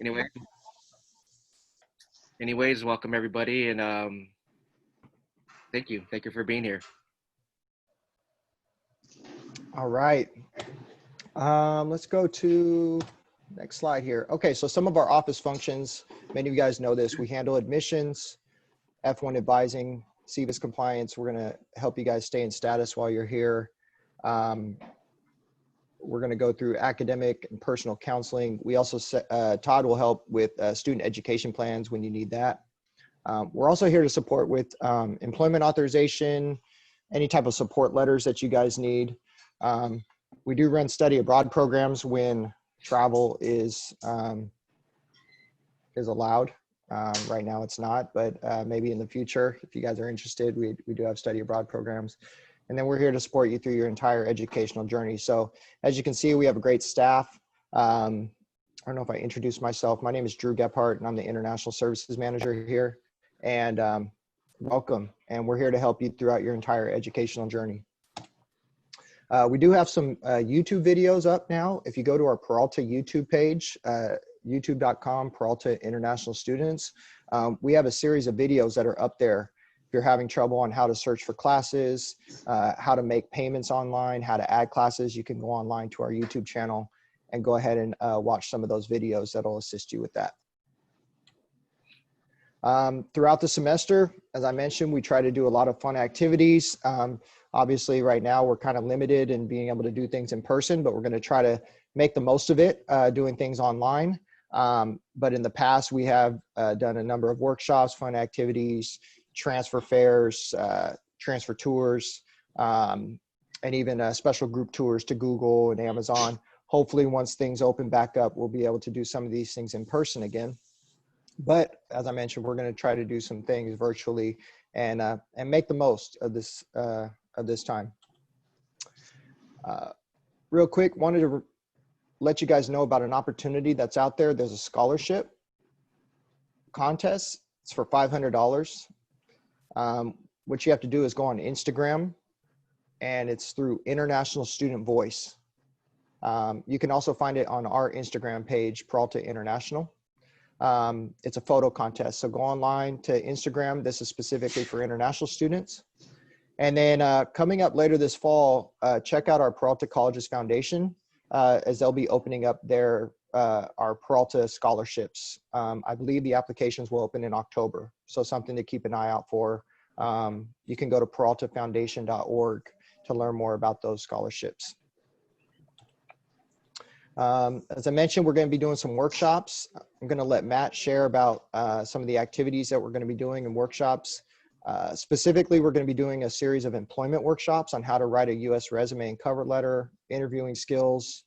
Anyway, anyways, welcome everybody, and thank you for being here. All right. Let's go to next slide here. Okay, so some of our office functions, many of you guys know this. We handle admissions, F1 advising, CVIS compliance. We're going to help you guys stay in status while you're here. We're going to go through academic and personal counseling. We also, Todd will help with student education plans when you need that. We're also here to support with employment authorization, any type of support letters that you guys need. We do run study abroad programs when travel is allowed. Right now it's not, but maybe in the future, if you guys are interested, we do have study abroad programs. And then we're here to support you through your entire educational journey. So as you can see, we have a great staff. I don't know if I introduced myself. My name is Drew Gephardt, and I'm the International Services Manager here. And welcome. And we're here to help you throughout your entire educational journey. We do have some YouTube videos up now. If you go to our Peralta YouTube page, youtube.com, Peralta International Students, we have a series of videos that are up there. If you're having trouble on how to search for classes, how to make payments online, how to add classes, you can go online to our YouTube channel and go ahead and watch some of those videos that'll assist you with that. Throughout the semester, as I mentioned, we try to do a lot of fun activities. Obviously, right now, we're kind of limited in being able to do things in person, but we're going to try to make the most of it, doing things online. But in the past, we have done a number of workshops, fun activities, transfer fairs, transfer tours, and even special group tours to Google and Amazon. Hopefully, once things open back up, we'll be able to do some of these things in person again. But as I mentioned, we're going to try to do some things virtually and make the most of this time. Real quick, wanted to let you guys know about an opportunity that's out there. There's a scholarship contest. It's for $500. What you have to do is go on Instagram, and it's through International Student Voice. You can also find it on our Instagram page, Peralta International. It's a photo contest. So go online to Instagram. This is specifically for international students. And then coming up later this fall, check out our Peralta Colleges Foundation, as they'll be opening up our Peralta scholarships. I believe the applications will open in October. So something to keep an eye out for. You can go to peraltafoundation.org to learn more about those scholarships. As I mentioned, we're going to be doing some workshops. I'm going to let Matt share about some of the activities that we're going to be doing in workshops. Specifically, we're going to be doing a series of employment workshops on how to write a U.S. resume and cover letter, interviewing skills,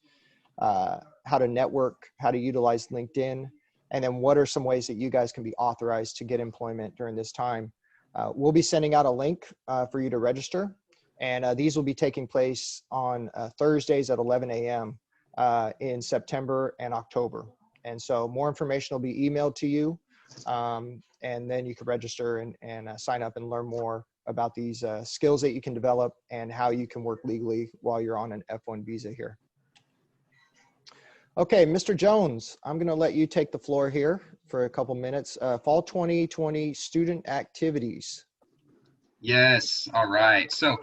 how to network, how to utilize LinkedIn, and then what are some ways that you guys can be authorized to get employment during this time. We'll be sending out a link for you to register, and these will be taking place on Thursdays at 11 a.m. In September and October. And so more information will be emailed to you, and then you can register and sign up and learn more about these skills that you can develop and how you can work legally while you're on an F1 visa here. Okay, Mr. Jones, I'm going to let you take the floor here for a couple minutes. Fall 2020 student activities. Yes, all right. So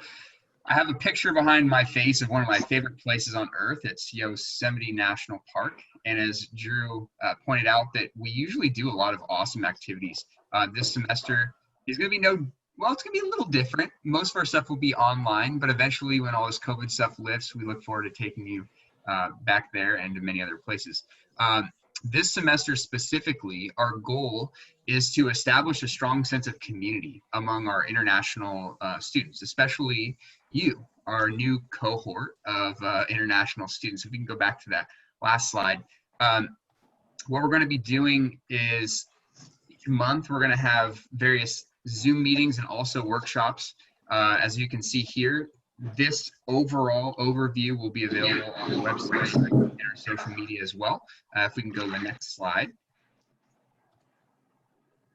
I have a picture behind my face of one of my favorite places on earth. It's Yosemite National Park. And as Drew pointed out, that we usually do a lot of awesome activities. This semester is going to be it's going to be a little different. Most of our stuff will be online, but eventually when all this COVID stuff lifts, we look forward to taking you back there and to many other places. This semester specifically, our goal is to establish a strong sense of community among our international students, especially you, our new cohort of international students. If we can go back to that last slide. What we're going to be doing is each month we're going to have various Zoom meetings and also workshops. As you can see here, this overall overview will be available on the website and our social media as well. If we can go to the next slide.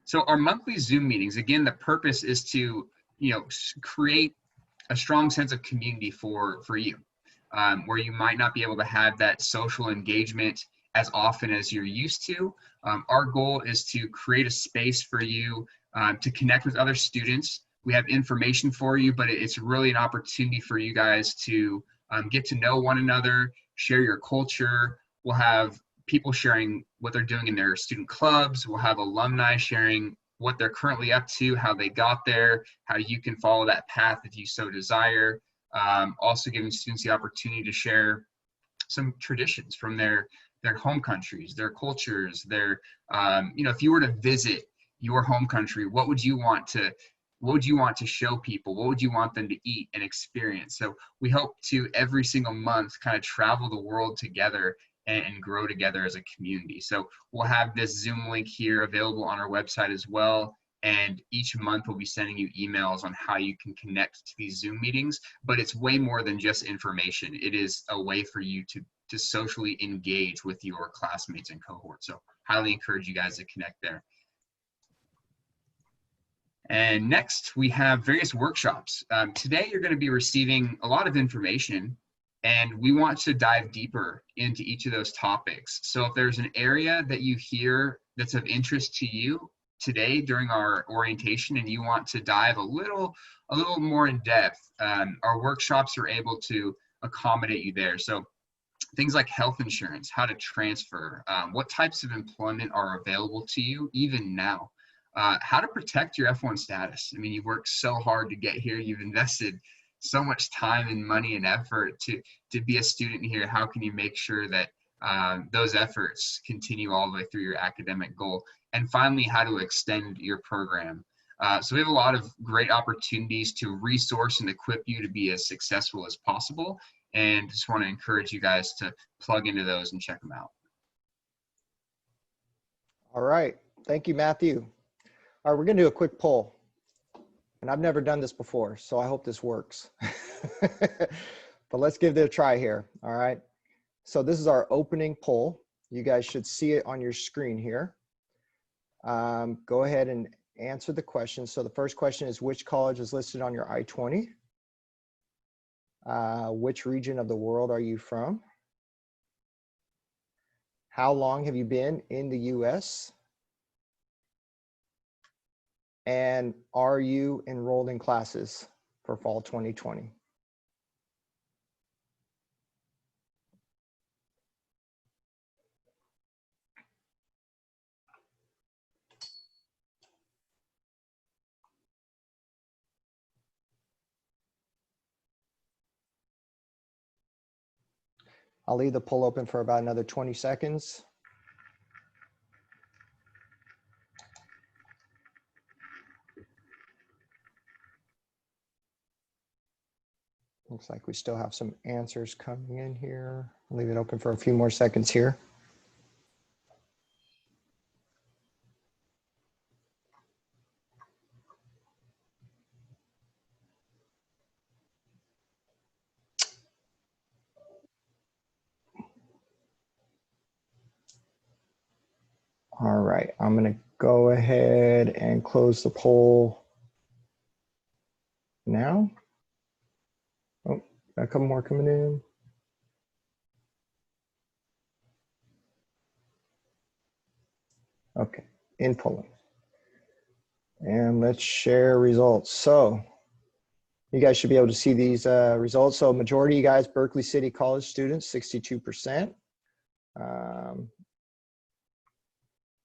So our monthly Zoom meetings, again, the purpose is to create a strong sense of community for you, where you might not be able to have that social engagement as often as you're used to. Our goal is to create a space for you to connect with other students. We have information for you, but it's really an opportunity for you guys to get to know one another, share your culture. We'll have people sharing what they're doing in their student clubs. We'll have alumni sharing what they're currently up to, how they got there, how you can follow that path if you so desire. Also giving students the opportunity to share some traditions from their home countries, their cultures, their, if you were to visit your home country, what would you want to show people? What would you want them to eat and experience? So we hope to every single month kind of travel the world together and grow together as a community. So we'll have this Zoom link here available on our website as well. And each month we'll be sending you emails on how you can connect to these Zoom meetings, but it's way more than just information. It is a way for you to socially engage with your classmates and cohorts. So highly encourage you guys to connect there. And next we have various workshops. Today you're going to be receiving a lot of information, and we want to dive deeper into each of those topics. So if there's an area that you hear that's of interest to you today during our orientation and you want to dive a little more in depth, our workshops are able to accommodate you there. So things like health insurance, how to transfer, what types of employment are available to you even now, how to protect your F1 status. I mean, you've worked so hard to get here. You've invested so much time and money and effort to be a student here. How can you make sure that those efforts continue all the way through your academic goal? And finally, how to extend your program. So we have a lot of great opportunities to resource and equip you to be as successful as possible. And just want to encourage you guys to plug into those and check them out. All right. Thank you, Matthew. All right, we're going to do a quick poll. And I've never done this before, so I hope this works. But let's give it a try here. All right. So this is our opening poll. You guys should see it on your screen here. Go ahead and answer the question. So the first question is, which college is listed on your I-20? Which region of the world are you from? How long have you been in the US? And are you enrolled in classes for fall 2020? I'll leave the poll open for about another 20 seconds. Looks like we still have some answers coming in here. I'll leave it open for a few more seconds here. All right, I'm going to go ahead and close the poll now. Oh, got a couple more coming in. Okay, in polling. And let's share results. So you guys should be able to see these results. So majority of you guys, Berkeley City College students, 62%.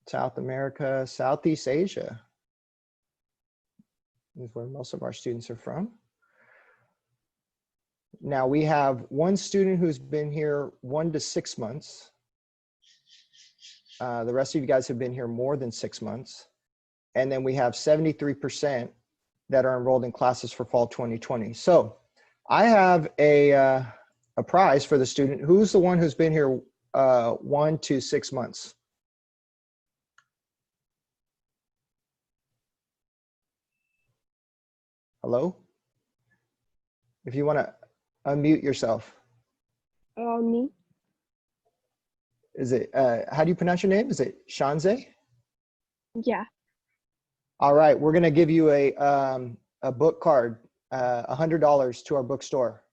South America, Southeast Asia is where most of our students are from. Now we have one student who's been here 1 to 6 months. The rest of you guys have been here more than 6 months. And then we have 73% that are enrolled in classes for fall 2020. So I have a prize for the student. Who's the one who's been here 1 to 6 months? Hello? If you want to unmute yourself. Me. Is it, how do you pronounce your name? Is it Shanze? Yeah. All right, we're going to give you a book card, $100 to our bookstore.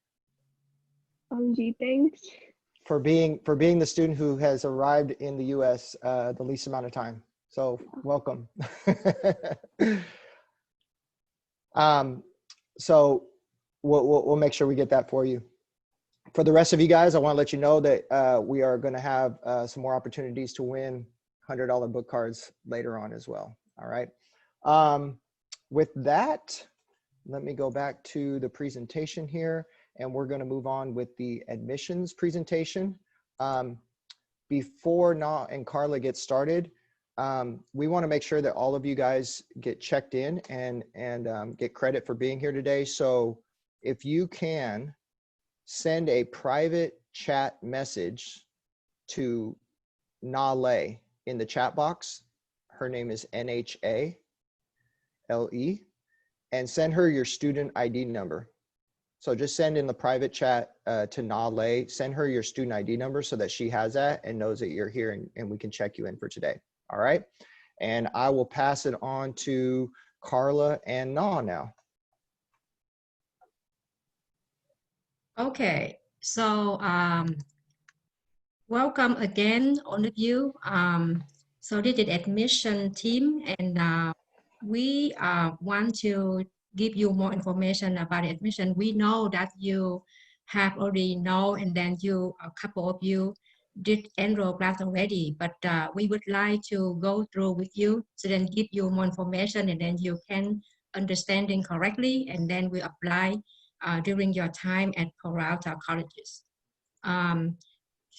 Gee, thanks. for being the student who has arrived in the U.S. The least amount of time. So welcome. So we'll make sure we get that for you. For the rest of you guys, I want to let you know that we are going to have some more opportunities to win $100 book cards later on as well. All right. With that, let me go back to the presentation here, and we're going to move on with the admissions presentation. Before Na and Carla get started, we want to make sure that all of you guys get checked in and get credit for being here today. So if you can send a private chat message to Nale in the chat box. Her name is NHALE, and send her your student ID number. So just send in the private chat to Nale, send her your student ID number so that she has that and knows that you're here, and we can check you in for today. All right. And I will pass it on to Carla and Na now. Okay, so welcome again, all of you. So this is admission team, and we want to give you more information about admission. We know that you have already know, and then a couple of you did enroll class already, but we would like to go through with you, so then give you more information, and then you can understanding correctly, and then we apply during your time at Peralta colleges.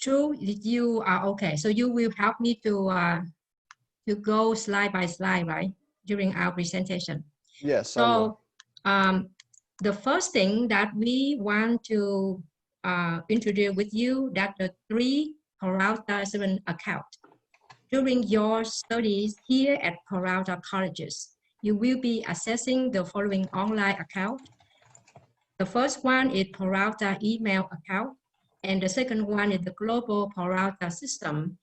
True, you are okay. So you will help me to go slide by slide, right, during our presentation. Yes. So the first thing that we want to introduce with you, that the 3 Peralta student account. During your studies here at Peralta colleges, you will be accessing the following online account. The first one is Peralta email account, and the second one is the Global Peralta System,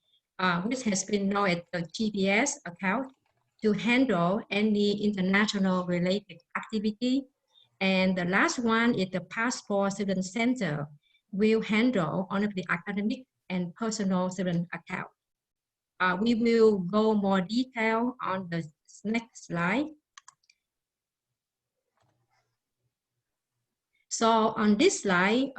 which has been known as the GPS account, to handle any international related activity. And the last one is the Passport Student Center, will handle all of the academic and personal student account. We will go more detail on the next slide. So on this slide,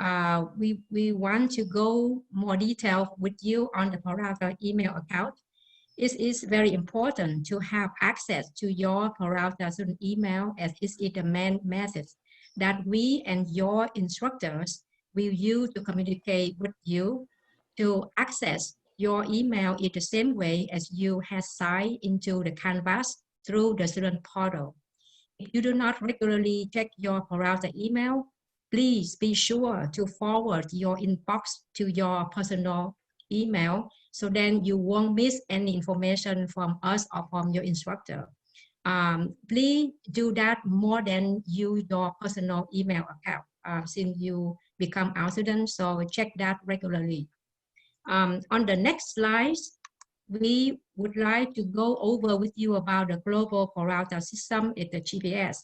we want to go more detail with you on the Peralta email account. It is very important to have access to your Peralta student email, as it is the main method that we and your instructors will use to communicate with you. To access your email in the same way as you have signed into the Canvas through the student portal. If you do not regularly check your Peralta email, please be sure to forward your inbox to your personal email, so then you won't miss any information from us or from your instructor. Please do that more than use your personal email account since you become our student, so check that regularly. On the next slides, we would like to go over with you about the Global Peralta System at the GPS.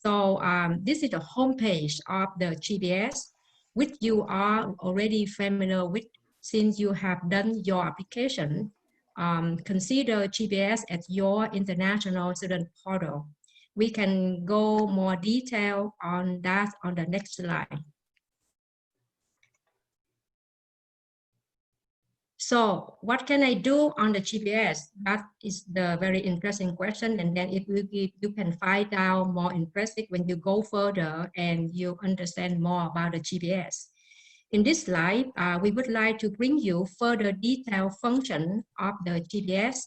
So this is the homepage of the GPS, which you are already familiar with since you have done your application. Consider GPS as your international student portal. We can go more detail on that on the next slide. So what can I do on the GPS? That is the very interesting question, and then it will be, you can find out more interesting when you go further and you understand more about the GPS. In this slide, we would like to bring you further detailed function of the GPS,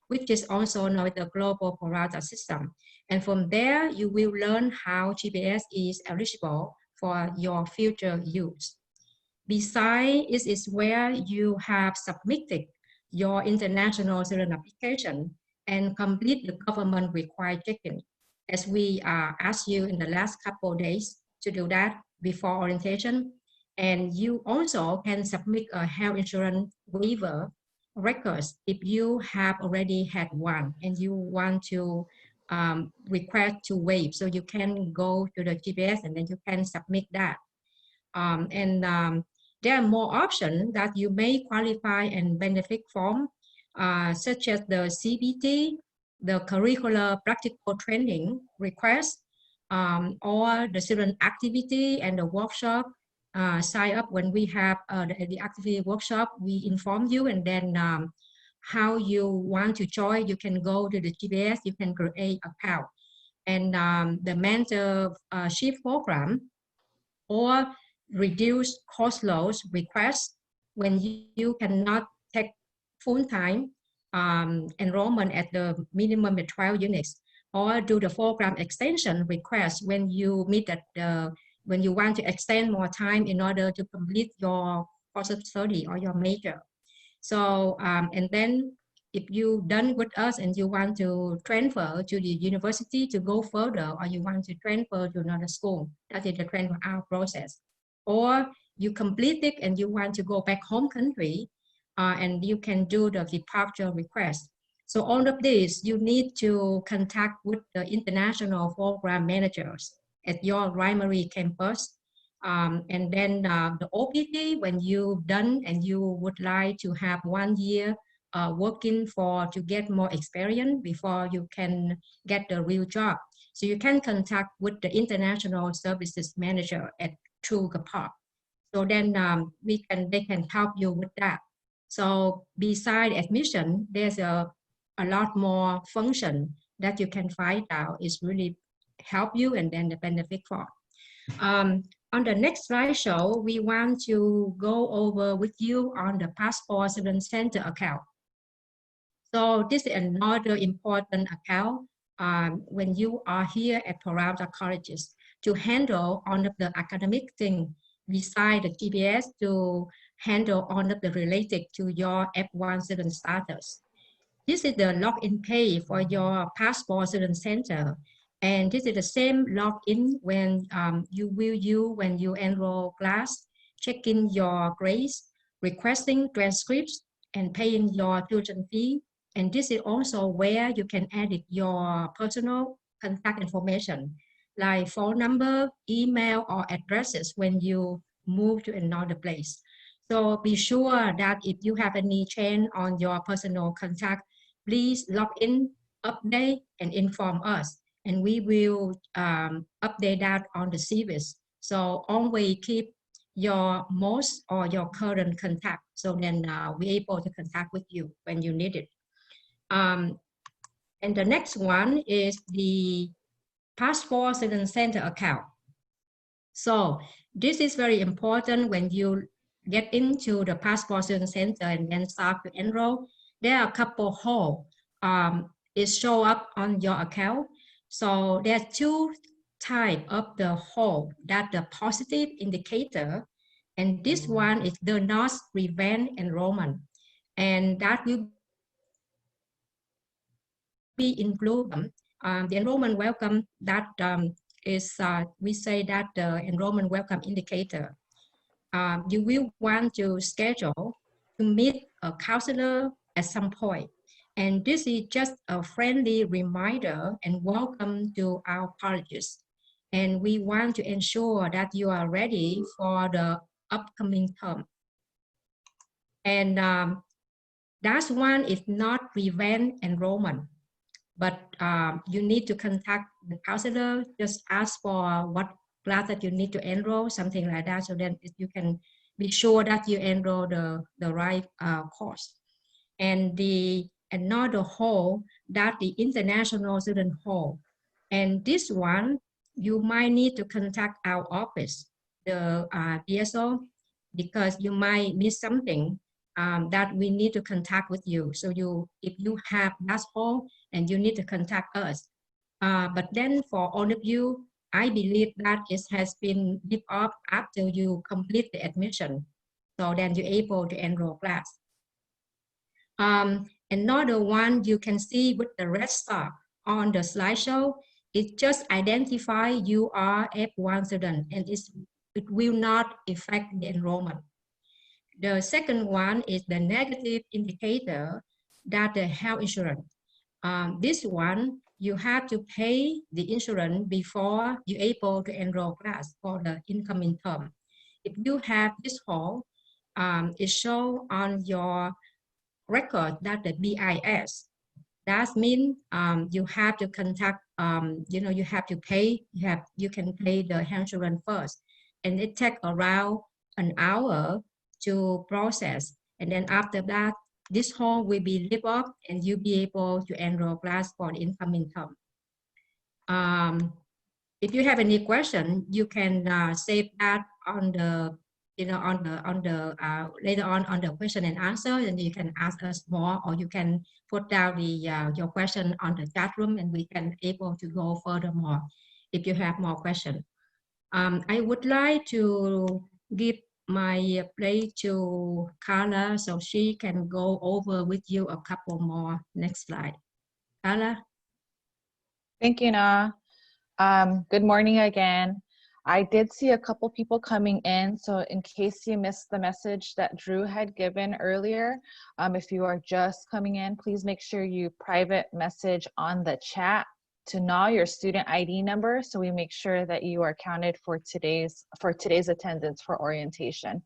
which is also known as the Global Peralta System. And from there, you will learn how GPS is eligible for your future use. Besides, it is where you have submitted your international student application and complete the government required checking, as we asked you in the last couple of days to do that before orientation. And you also can submit a health insurance waiver records if you have already had one and you want to request to waive. So you can go to the GPS and then you can submit that. there are more options that you may qualify and benefit from, such as the CBT, the curricular practical training request, or the student activity and the workshop. Sign up when we have the activity workshop, we inform you, and then how you want to join, you can go to the GPS, you can create account. And the mentorship program or reduce course loads request when you cannot take full-time enrollment at the minimum of 12 units, or do the program extension request when you meet at the, when you want to extend more time in order to complete your course of study or your major. So, and then if you done with us and you want to transfer to the university to go further, or you want to transfer to another school, that is the transfer out process. Or you complete it and you want to go back home country, and you can do the departure request. So all of this, you need to contact with the international program managers at your primary campus. And then the OPT, when you've done and you would like to have 1 year working for to get more experience before you can get the real job. So you can contact with the international services manager at through GAPOP. So then they can help you with that. So beside admission, there's a lot more function that you can find out is really help you and then the benefit for. On the next slideshow, we want to go over with you on the Passport Student Center account. So this is another important account when you are here at Peralta colleges to handle all of the academic thing beside the GPS, to handle all of the related to your F1 student status. This is the login page for your Passport Student Center. And this is the same login when you will use when you enroll class, checking your grades, requesting transcripts, and paying your tuition fee. And this is also where you can edit your personal contact information, like phone number, email, or addresses when you move to another place. So be sure that if you have any change on your personal contact, please log in, update, and inform us. And we will update that on the service. So always keep your most or your current contact. So then we're able to contact with you when you need it. And the next one is the Passport Student Center account. So this is very important when you get into the Passport Student Center and then start to enroll. There are a couple holes. It show up on your account. So there are two types of the hole. That the positive indicator, and this one is the not prevent enrollment, and that will be included. The enrollment welcome, that is we say that the enrollment welcome indicator. You will want to schedule to meet a counselor at some point. And this is just a friendly reminder and welcome to our colleges. And we want to ensure that you are ready for the upcoming term. And that one is not prevent enrollment, but you need to contact the counselor, just ask for what class that you need to enroll, something like that, so then you can be sure that you enroll the right course. And the another hole, that the international student hall. And this one, you might need to contact our office, the DSO, because you might miss something that we need to contact with you. So if you have that hole, and you need to contact us. But then for all of you, I believe that it has been given up after you complete the admission. So then you're able to enroll class. Another one you can see with the red star on the slideshow, it just identify you are F1 student, and it will not affect the enrollment. The second one is the negative indicator, that the health insurance. This one, you have to pay the insurance before you're able to enroll class for the incoming term. if you have this hall, it show on your record that the BIS. That means you have to contact, you have to pay, you can pay the insurance first. And it takes around an hour to process. And then after that, this hall will be lift up and you'll be able to enroll class for the incoming term. If you have any question, you can save that on the, later on the question and answer, and you can ask us more, or you can put down your question on the chat room, and we can able to go furthermore if you have more questions. I would like to give my play to Carla so she can go over with you a couple more. Next slide. Carla. Thank you, Na. Good morning again. I did see a couple people coming in, so in case you missed the message that Drew had given earlier, if you are just coming in, please make sure you private message on the chat to Na your student ID number, so we make sure that you are counted for today's attendance for orientation.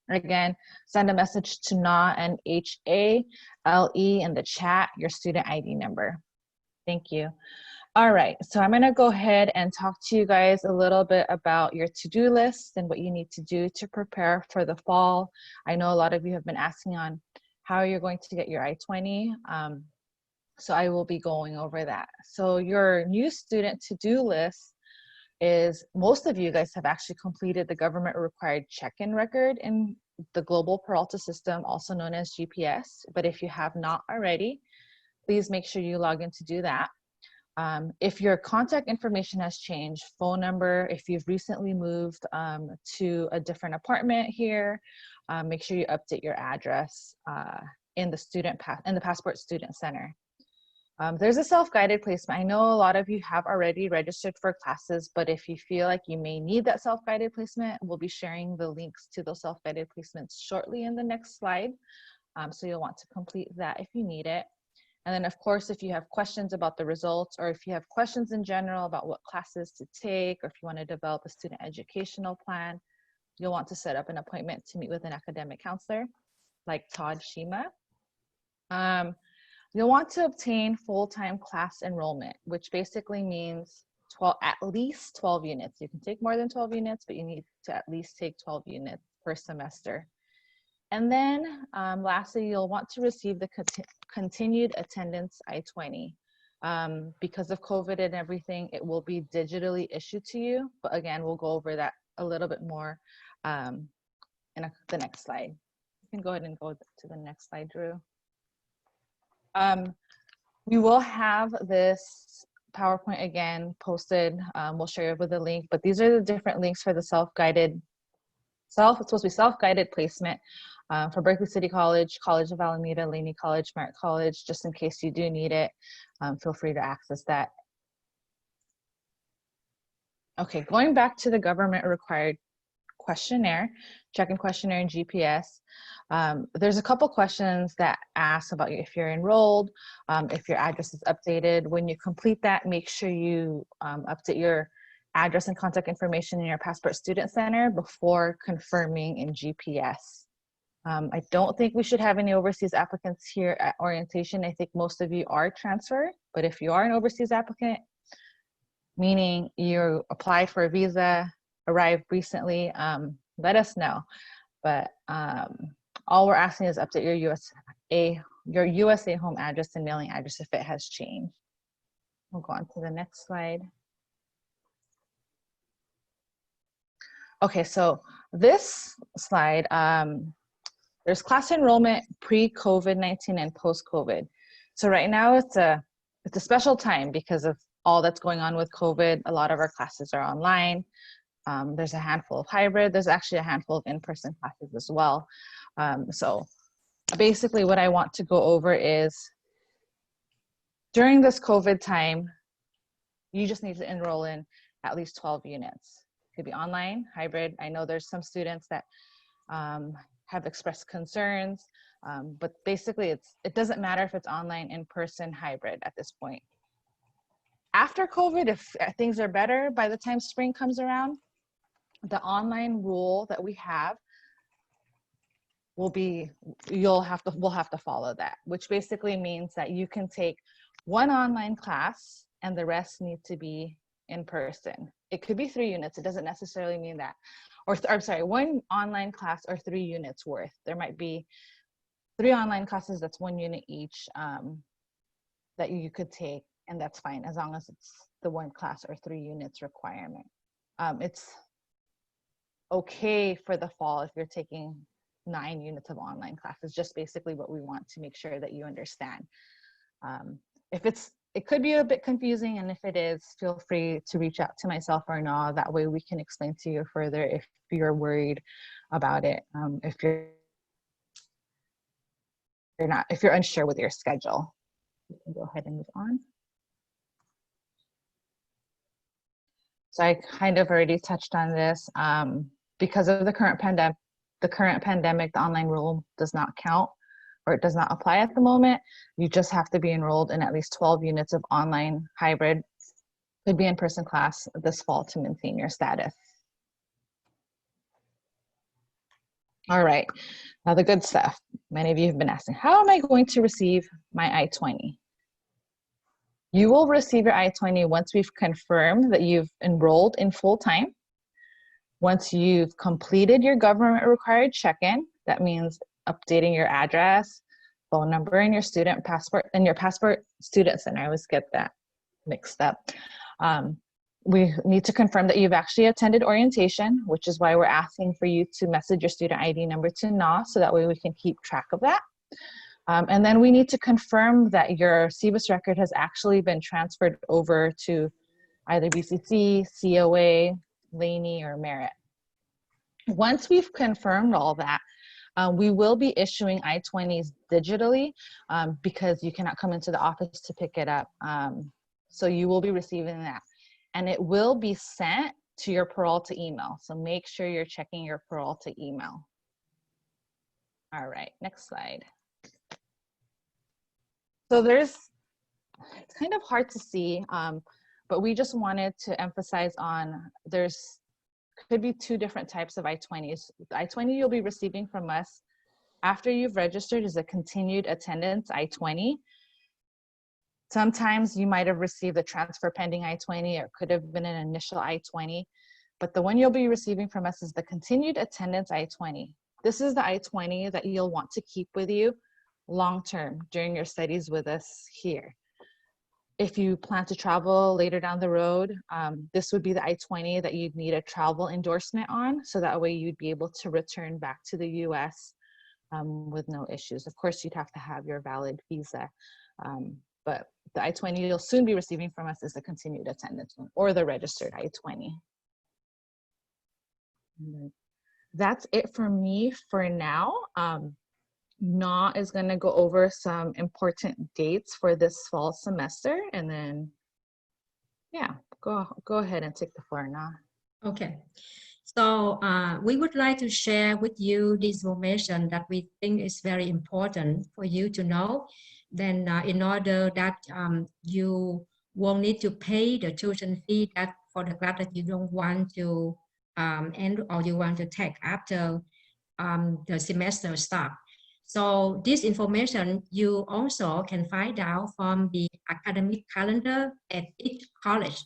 Again, send a message to Na and HALE in the chat, your student ID number. Thank you. All right, so I'm gonna go ahead and talk to you guys a little bit about your to-do list and what you need to do to prepare for the fall. I know a lot of you have been asking on how you're going to get your I-20, so I will be going over that. So your new student to-do list is, most of you guys have actually completed the government required check-in record in the global Peralta system, also known as GPS, but if you have not already, please make sure you log in to do that. If your contact information has changed, phone number, if you've recently moved to a different apartment here, make sure you update your address in the Passport Student Center. There's a self-guided placement. I know a lot of you have already registered for classes, but if you feel like you may need that self-guided placement, we'll be sharing the links to those self-guided placements shortly in the next slide. So you'll want to complete that if you need it. And then of course, if you have questions about the results, or if you have questions in general about what classes to take, or if you want to develop a student educational plan, you'll want to set up an appointment to meet with an academic counselor like Todd Shima. You'll want to obtain full-time class enrollment, which basically means at least 12 units. You can take more than 12 units, but you need to at least take 12 units per semester. And then lastly, you'll want to receive the continued attendance I-20. Because of COVID and everything, it will be digitally issued to you. But again, we'll go over that a little bit more in the next slide. You can go ahead and go to the next slide, Drew. We will have this PowerPoint again posted. We'll share it with a link, but these are the different links for the it's supposed to be self-guided placement for Berkeley City College, College of Alameda, Laney College, Merritt College, just in case you do need it. Feel free to access that. Okay, going back to the government required questionnaire, check-in questionnaire and GPS. There's a couple questions that ask about if you're enrolled, if your address is updated. When you complete that, make sure you update your address and contact information in your Passport Student Center before confirming in GPS. I don't think we should have any overseas applicants here at orientation. I think most of you are transfer, but if you are an overseas applicant, meaning you applied for a visa, arrived recently, let us know. But all we're asking is update your USA home address and mailing address if it has changed. We'll go on to the next slide. Okay, so this slide, there's class enrollment pre-COVID-19 and post-COVID. So right now it's a special time because of all that's going on with COVID. A lot of our classes are online. There's a handful of hybrid. There's actually a handful of in-person classes as well. So basically what I want to go over is during this COVID time, you just need to enroll in at least 12 units. It could be online, hybrid. I know there's some students that have expressed concerns, but basically it doesn't matter if it's online, in-person, hybrid at this point. After COVID, if things are better by the time spring comes around, the online rule that we have will be, we'll have to follow that, which basically means that you can take one online class and the rest need to be in person. It could be 3 units. It doesn't necessarily mean that. Or I'm sorry, one online class or 3 units worth. There might be 3 online classes that's 1 unit each that you could take, and that's fine as long as it's the 1 class or 3 units requirement. It's okay for the fall if you're taking 9 units of online classes, just basically what we want to make sure that you understand. It could be a bit confusing, and if it is, feel free to reach out to myself or Na. That way we can explain to you further if you're worried about it. If you're unsure with your schedule, you can go ahead and move on. So I kind of already touched on this. Because of the current pandemic, the online rule does not count, or it does not apply at the moment. You just have to be enrolled in at least 12 units of online hybrid, could be in-person class this fall to maintain your status. All right, now the good stuff. Many of you have been asking, how am I going to receive my I-20? You will receive your I-20 once we've confirmed that you've enrolled in full-time. Once you've completed your government required check-in, that means updating your address, phone number, and your student passport, and your passport student center. I always get that mixed up. We need to confirm that you've actually attended orientation, which is why we're asking for you to message your student ID number to Na, so that way we can keep track of that. And then we need to confirm that your CBIS record has actually been transferred over to either BCC, COA, Laney, or Merit. Once we've confirmed all that, we will be issuing I-20s digitally because you cannot come into the office to pick it up. So you will be receiving that. And it will be sent to your Peralta email. So make sure you're checking your Peralta email. All right, next slide. So it's kind of hard to see, but we just wanted to emphasize on could be 2 different types of I-20s. The I-20 you'll be receiving from us after you've registered is a continued attendance I-20. Sometimes you might have received a transfer pending I-20, or it could have been an initial I-20, but the one you'll be receiving from us is the continued attendance I-20. This is the I-20 that you'll want to keep with you long-term during your studies with us here. If you plan to travel later down the road, this would be the I-20 that you'd need a travel endorsement on, so that way you'd be able to return back to the US with no issues. Of course, you'd have to have your valid visa, but the I-20 you'll soon be receiving from us is the continued attendance one, or the registered I-20. That's it for me for now. Na is going to go over some important dates for this fall semester, and then, yeah, go ahead and take the floor, Na. Okay. So we would like to share with you this information that we think is very important for you to know. Then in order that you won't need to pay the tuition fee that for the class that you don't want to end or you want to take after the semester starts. So this information you also can find out from the academic calendar at each college.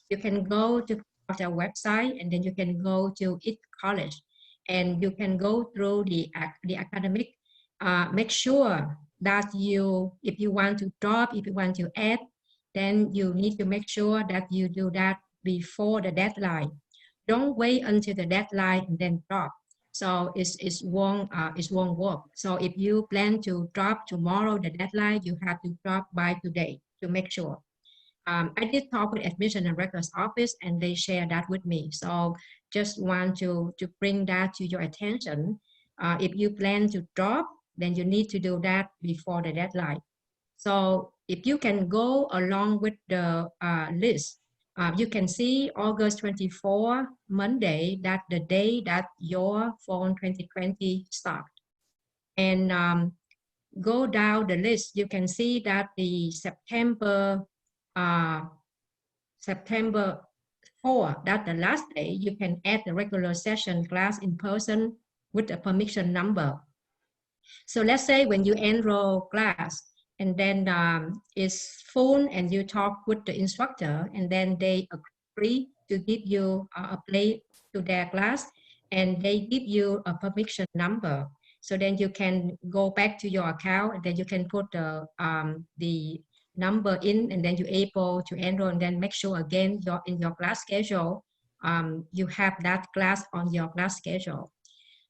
You can go to their website, and then you can go to each college, and you can go through the academic. Make sure that if you want to drop, if you want to add, then you need to make sure that you do that before the deadline. Don't wait until the deadline and then drop. So it won't work. So if you plan to drop tomorrow, the deadline, you have to drop by today to make sure. I did talk with admission and records office, and they share that with me. So just want to bring that to your attention. If you plan to drop, then you need to do that before the deadline. So if you can go along with the list, you can see August 24, Monday, that the day that your fall 2020 starts. And go down the list, you can see that the September or that the last day you can add the regular session class in person with a permission number. So let's say when you enroll class and then it's full and you talk with the instructor and then they agree to give you a play to their class and they give you a permission number. So then you can go back to your account and then you can put the number in and then you're able to enroll and then make sure again in your class schedule, you have that class on your class schedule.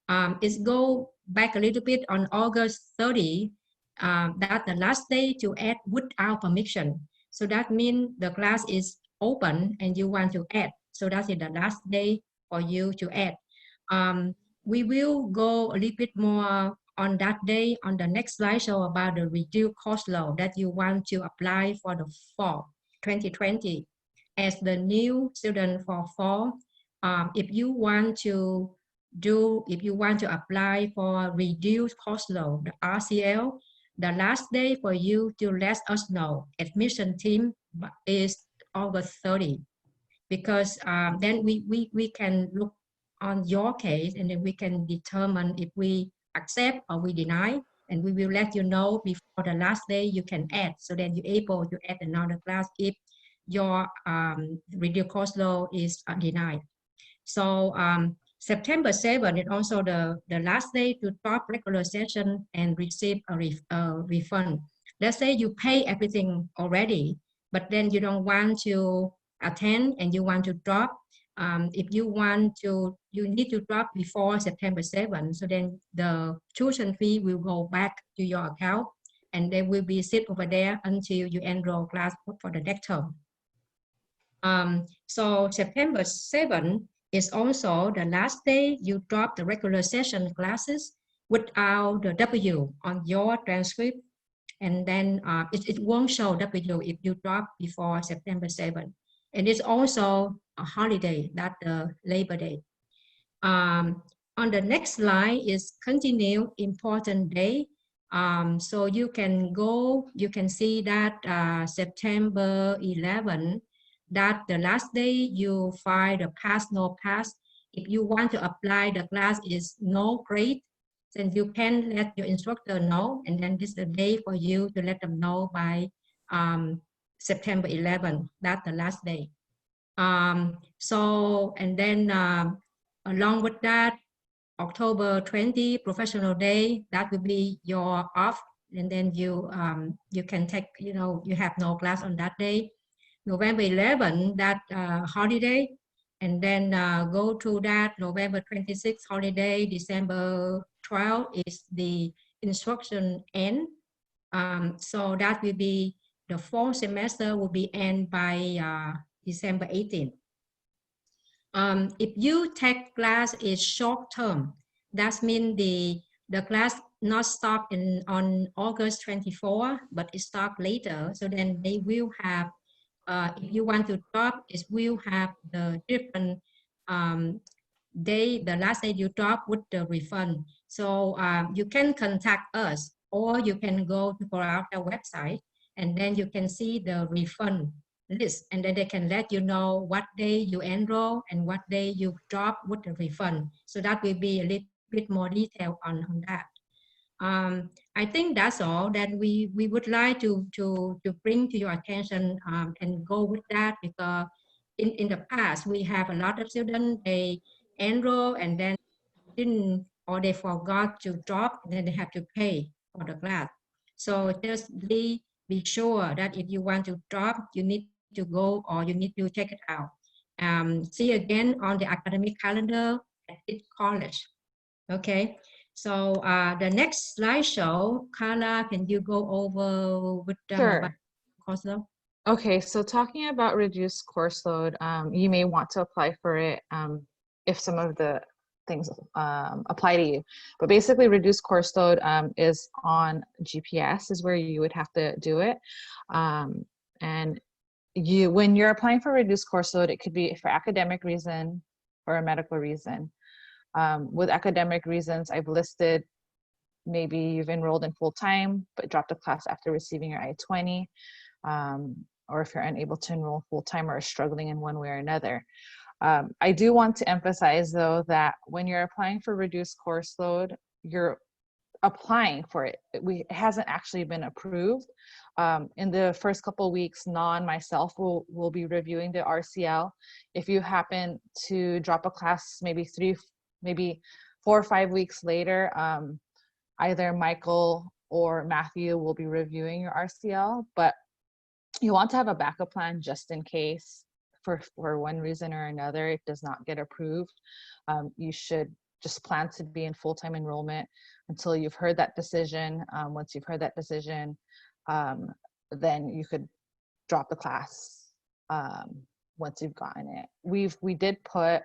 It go back a little bit on August 30, that's the last day to add without permission. So that means the class is open and you want to add. So that is the last day for you to add. We will go a little bit more on that day on the next slide show about the reduced course load that you want to apply for the fall 2020. As the new student for fall, if you want to apply for reduced course load, the RCL, the last day for you to let us know, admission team, is August 30, because then we can look on your case and then we can determine if we accept or we deny, and we will let you know before the last day you can add, so that you're able to add another class if your reduced course load is denied. So September 7 is also the last day to drop regular session and receive a refund. Let's say you pay everything already, but then you don't want to attend and you want to drop. If you want to, you need to drop before September 7. So then the tuition fee will go back to your account and they will be sit over there until you enroll class for the next term. So September 7 is also the last day you drop the regular session classes without the W on your transcript, and then it won't show W if you drop before September 7. And it's also a holiday, not the Labor Day. On the next slide is continue important day. So you can go, you can see that September 11, that the last day you file the pass, no pass. If you want to apply the class is no grade, then you can let your instructor know, and then this is the day for you to let them know by September 11, that's the last day. So, and then along with that, October 20, professional day, that will be your off, and then you you can take, you know, you have no class on that day. November 11, that holiday, and then go to that November 26 holiday. December 12 is the instruction end. So that will be the fall semester will be end by December 18. If you take class is short term, that means the class not stop on August 24, but it start later. So then they will have, if you want to drop, it will have the different day, the last day you drop with the refund. So you can contact us, or you can go to Peralta website, and then you can see the refund list, and then they can let you know what day you enroll and what day you drop with the refund. So that will be a little bit more detail on that. I think that's all that we would like to bring to your attention and go with that, because in the past we have a lot of students, they enroll and then didn't, or they forgot to drop, and then they have to pay for the class. So just be sure that if you want to drop, you need to go or you need to check it out. See again on the academic calendar at each college. Okay. So the next slideshow, Carla, can you go over with them about course load? Okay, so talking about reduced course load, you may want to apply for it if some of the things apply to you. But basically, reduced course load is on GPS is where you would have to do it. And when you're applying for reduced course load, it could be for academic reason or a medical reason. With academic reasons, I've listed maybe you've enrolled in full time but dropped a class after receiving your I-20. or if you're unable to enroll full-time or are struggling in one way or another. I do want to emphasize though that when you're applying for reduced course load, you're applying for it. It hasn't actually been approved. In the first couple of weeks, myself will be reviewing the RCL. If you happen to drop a class maybe 4 or 5 weeks later, either Michael or Matthew will be reviewing your RCL, but you want to have a backup plan just in case for one reason or another it does not get approved. You should just plan to be in full-time enrollment until you've heard that decision. Once you've heard that decision, then you could drop the class once you've gotten it. We did put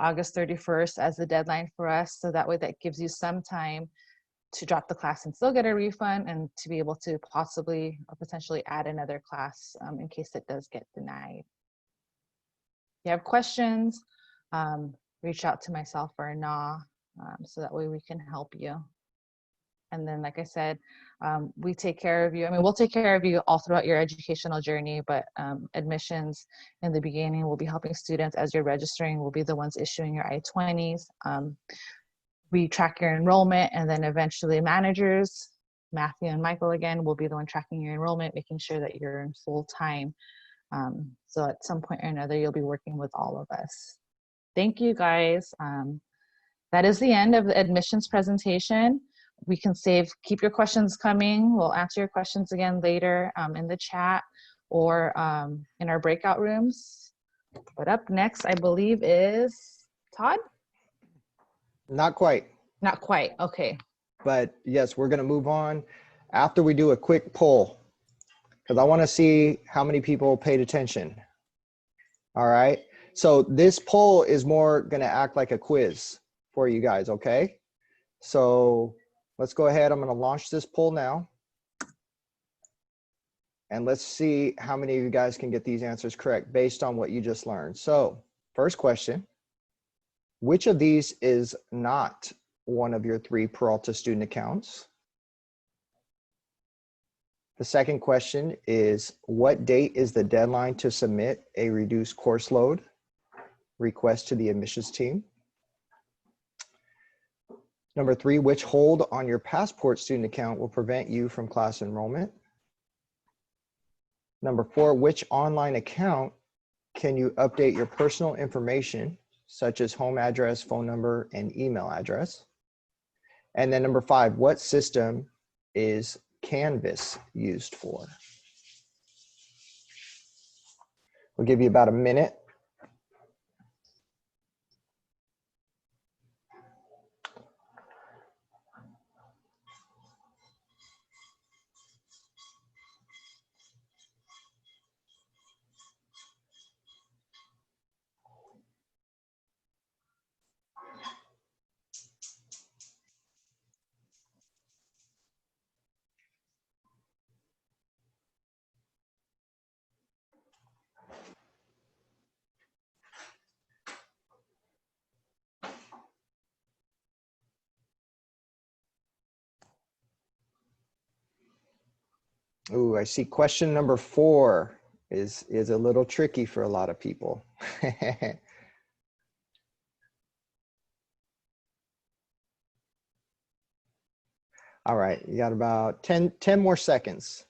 August 31st as the deadline for us, so that way that gives you some time to drop the class and still get a refund, and to be able to possibly or potentially add another class in case it does get denied. If you have questions, reach out to myself or Na, so that way we can help you. And then, like I said, we take care of you. I mean, we'll take care of you all throughout your educational journey, but admissions in the beginning will be helping students as you're registering. We'll be the ones issuing your I-20s. We track your enrollment, and then eventually managers, Matthew and Michael again, will be the one tracking your enrollment, making sure that you're in full time. So at some point or another, you'll be working with all of us. Thank you guys. That is the end of the admissions presentation. We can keep your questions coming. We'll answer your questions again later in the chat or in our breakout rooms. But up next, I believe, is Todd? Not quite. Not quite, okay. But yes, we're gonna move on after we do a quick poll, because I wanna see how many people paid attention. All right, so this poll is more gonna act like a quiz for you guys, okay? So let's go ahead, I'm gonna launch this poll now. And let's see how many of you guys can get these answers correct based on what you just learned. So first question, which of these is not one of your 3 Peralta student accounts? The second question is, what date is the deadline to submit a reduced course load request to the admissions team? Number 3, which hold on your passport student account will prevent you from class enrollment? Number 4, which online account can you update your personal information, such as home address, phone number, and email address? And then number 5, what system is Canvas used for? We'll give you about a minute. Ooh, I see question number 4 is a little tricky for a lot of people. All right, you got about 10 more seconds.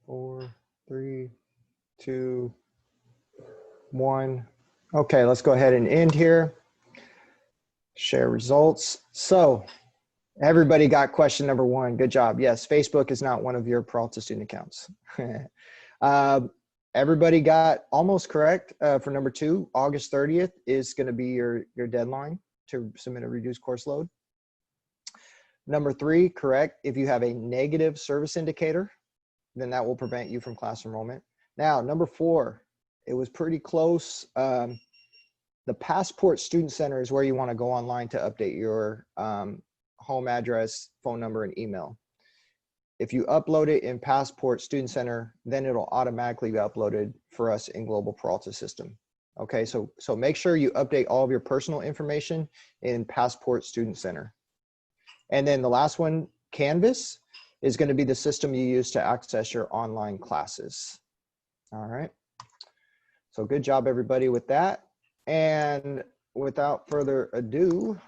Four, 3, 2, 1. Okay, let's go ahead and end here. Share results. So everybody got question number 1. Good job. Yes, Facebook is not one of your Peralta student accounts. Everybody got almost correct for number 2. August 30th is going to be your deadline to submit a reduced course load. Number 3, correct. If you have a negative service indicator, then that will prevent you from class enrollment. Now, number 4, it was pretty close. The Passport Student Center is where you want to go online to update your home address, phone number, and email. If you upload it in Passport Student Center, then it'll automatically be uploaded for us in Global Peralta system. Okay, so make sure you update all of your personal information in Passport Student Center. And then the last one, Canvas, is going to be the system you use to access your online classes. All right. So good job, everybody, with that. And without further ado,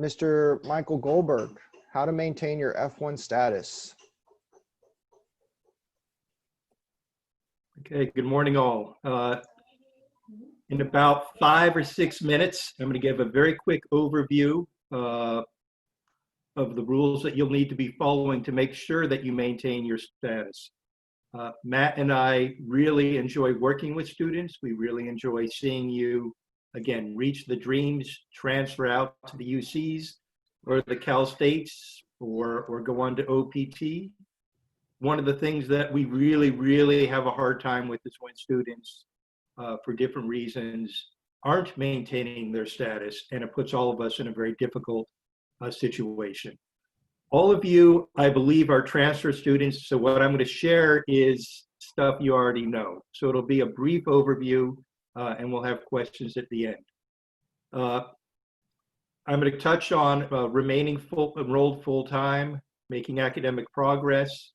Mr. Michael Goldberg, how to maintain your F1 status. Okay, good morning all. In about 5 or 6 minutes, I'm going to give a very quick overview of the rules that you'll need to be following to make sure that you maintain your status. Matt and I really enjoy working with students. We really enjoy seeing you, again, reach the dreams, transfer out to the UCs or the Cal States or go on to OPT. One of the things that we really have a hard time with is when students, for different reasons, aren't maintaining their status, and it puts all of us in a very difficult situation. All of you, I believe, are transfer students, so what I'm going to share is stuff you already know. So it'll be a brief overview, and we'll have questions at the end. I'm going to touch on remaining enrolled full-time, making academic progress,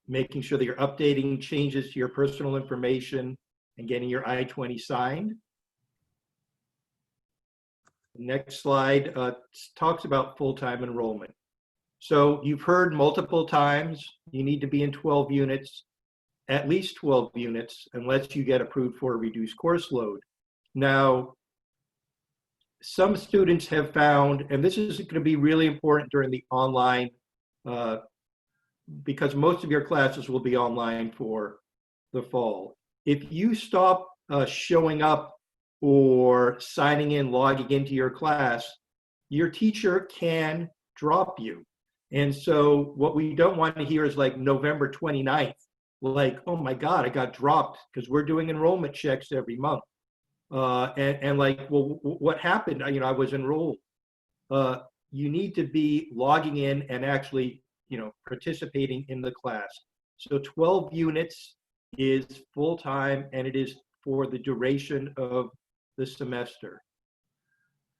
making sure that you're updating changes to your personal information, and getting your I-20 signed. Next slide talks about full-time enrollment. So you've heard multiple times, you need to be in 12 units, at least 12 units, unless you get approved for a reduced course load. Now, some students have found, and this is going to be really important during the online, because most of your classes will be online for the fall. If you stop showing up or signing in, logging into your class, your teacher can drop you. And so what we don't want to hear is like November 29th, like, oh my God, I got dropped, because we're doing enrollment checks every month. And like, well, what happened? You know, I was enrolled. You need to be logging in and actually, you know, participating in the class. So 12 units is full-time, and it is for the duration of the semester.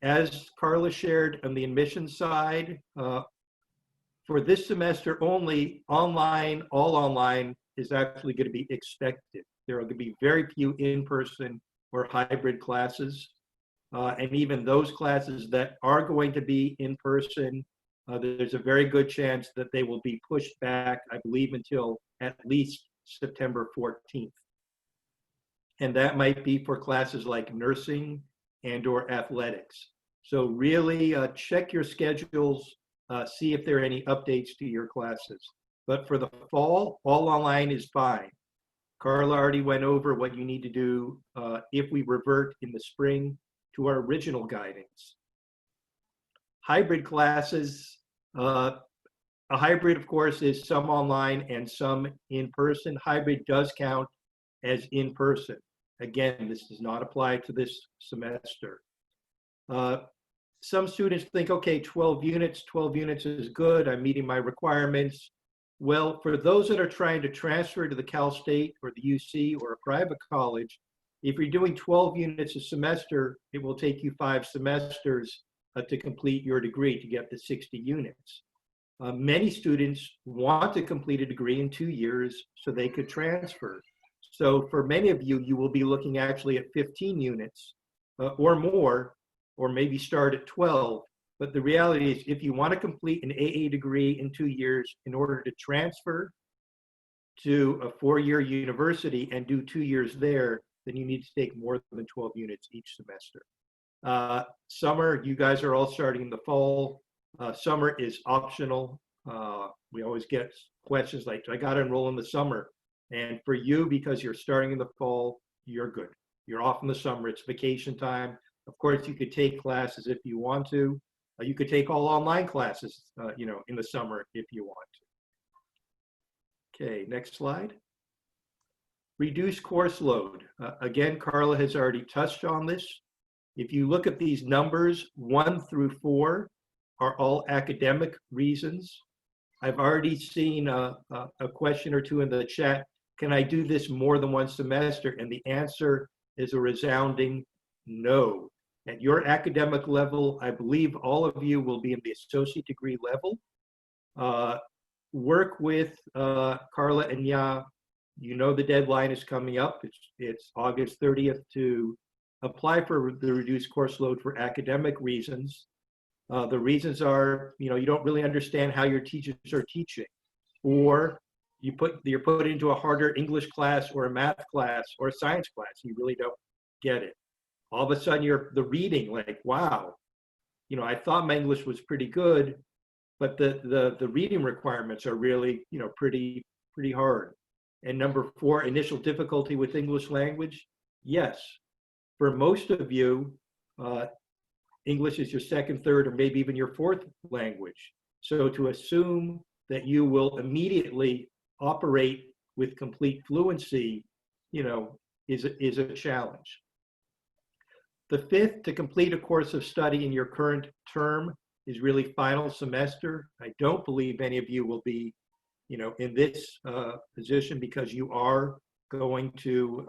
As Carla shared on the admissions side, for this semester only, online, all online is actually going to be expected. There are going to be very few in-person or hybrid classes. And even those classes that are going to be in person, there's a very good chance that they will be pushed back, I believe, until at least September 14th. And that might be for classes like nursing and or athletics. So really check your schedules, see if there are any updates to your classes. But for the fall, all online is fine. Carla already went over what you need to do if we revert in the spring to our original guidance. Hybrid classes, a hybrid, of course, is some online and some in person. Hybrid does count as in person. Again, this does not apply to this semester. Some students think, okay, 12 units is good, I'm meeting my requirements. Well, for those that are trying to transfer to the Cal State or the UC or a private college, if you're doing 12 units a semester, it will take you 5 semesters to complete your degree to get to 60 units. Many students want to complete a degree in 2 years so they could transfer. So for many of you, you will be looking actually at 15 units or more, or maybe start at 12. But the reality is, if you want to complete an AA degree in 2 years in order to transfer to a 4-year university and do 2 years there, then you need to take more than 12 units each semester. Summer, you guys are all starting in the fall. Summer is optional. We always get questions like, do I got to enroll in the summer? And for you, because you're starting in the fall, you're good. You're off in the summer, it's vacation time. Of course, you could take classes if you want to. You could take all online classes, you know, in the summer if you want to. Okay, next slide. Reduce course load. Again, Carla has already touched on this. If you look at these numbers, 1 through 4 are all academic reasons. I've already seen a question or two in the chat. Can I do this more than one semester? And the answer is a resounding no. At your academic level, I believe all of you will be in the associate degree level. Work with Carla and Ya. You know the deadline is coming up. It's August 30th to apply for the reduced course load for academic reasons. The reasons are, you don't really understand how your teachers are teaching, or you're put into a harder English class or a math class or a science class. You really don't get it. All of a sudden, the reading, like, wow, I thought my English was pretty good, but the reading requirements are really, pretty hard. And number 4, initial difficulty with English language. Yes, for most of you, English is your second, third, or maybe even your fourth language. So to assume that you will immediately operate with complete fluency, is a challenge. The 5th, to complete a course of study in your current term is really final semester. I don't believe any of you will be, in this position because you are going to,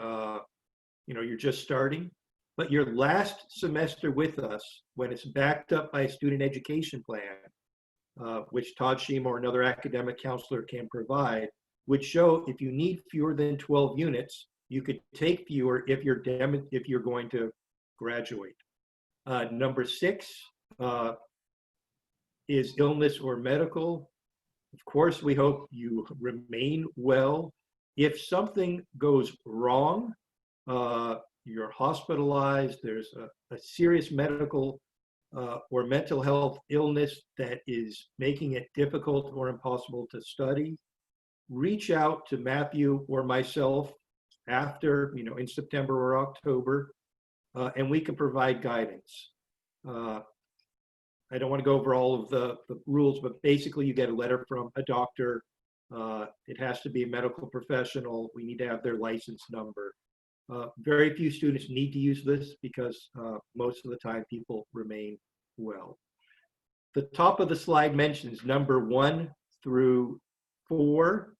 you're just starting. But your last semester with us, when it's backed up by a student education plan, which Todd Shima or another academic counselor can provide, would show if you need fewer than 12 units, you could take fewer if you're going to graduate. Number 6 is illness or medical. Of course, we hope you remain well. If something goes wrong, you're hospitalized, there's a serious medical or mental health illness that is making it difficult or impossible to study, reach out to Matthew or myself after, in September or October, and we can provide guidance. I don't want to go over all of the rules, but basically you get a letter from a doctor. It has to be a medical professional. We need to have their license number. Very few students need to use this because most of the time people remain well. The top of the slide mentions number 1 through 4.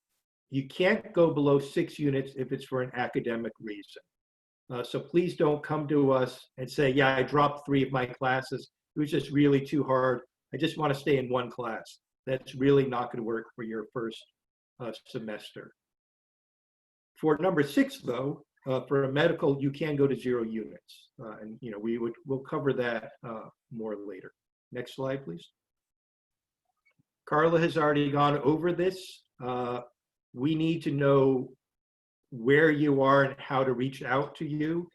You can't go below 6 units if it's for an academic reason. So please don't come to us and say, yeah, I dropped 3 of my classes. It was just really too hard. I just want to stay in 1 class. That's really not going to work for your first semester. For number 6, though, for a medical, you can go to 0 units. And we'll cover that more later. Next slide, please. Carla has already gone over this. We need to know where you are and how to reach out to you.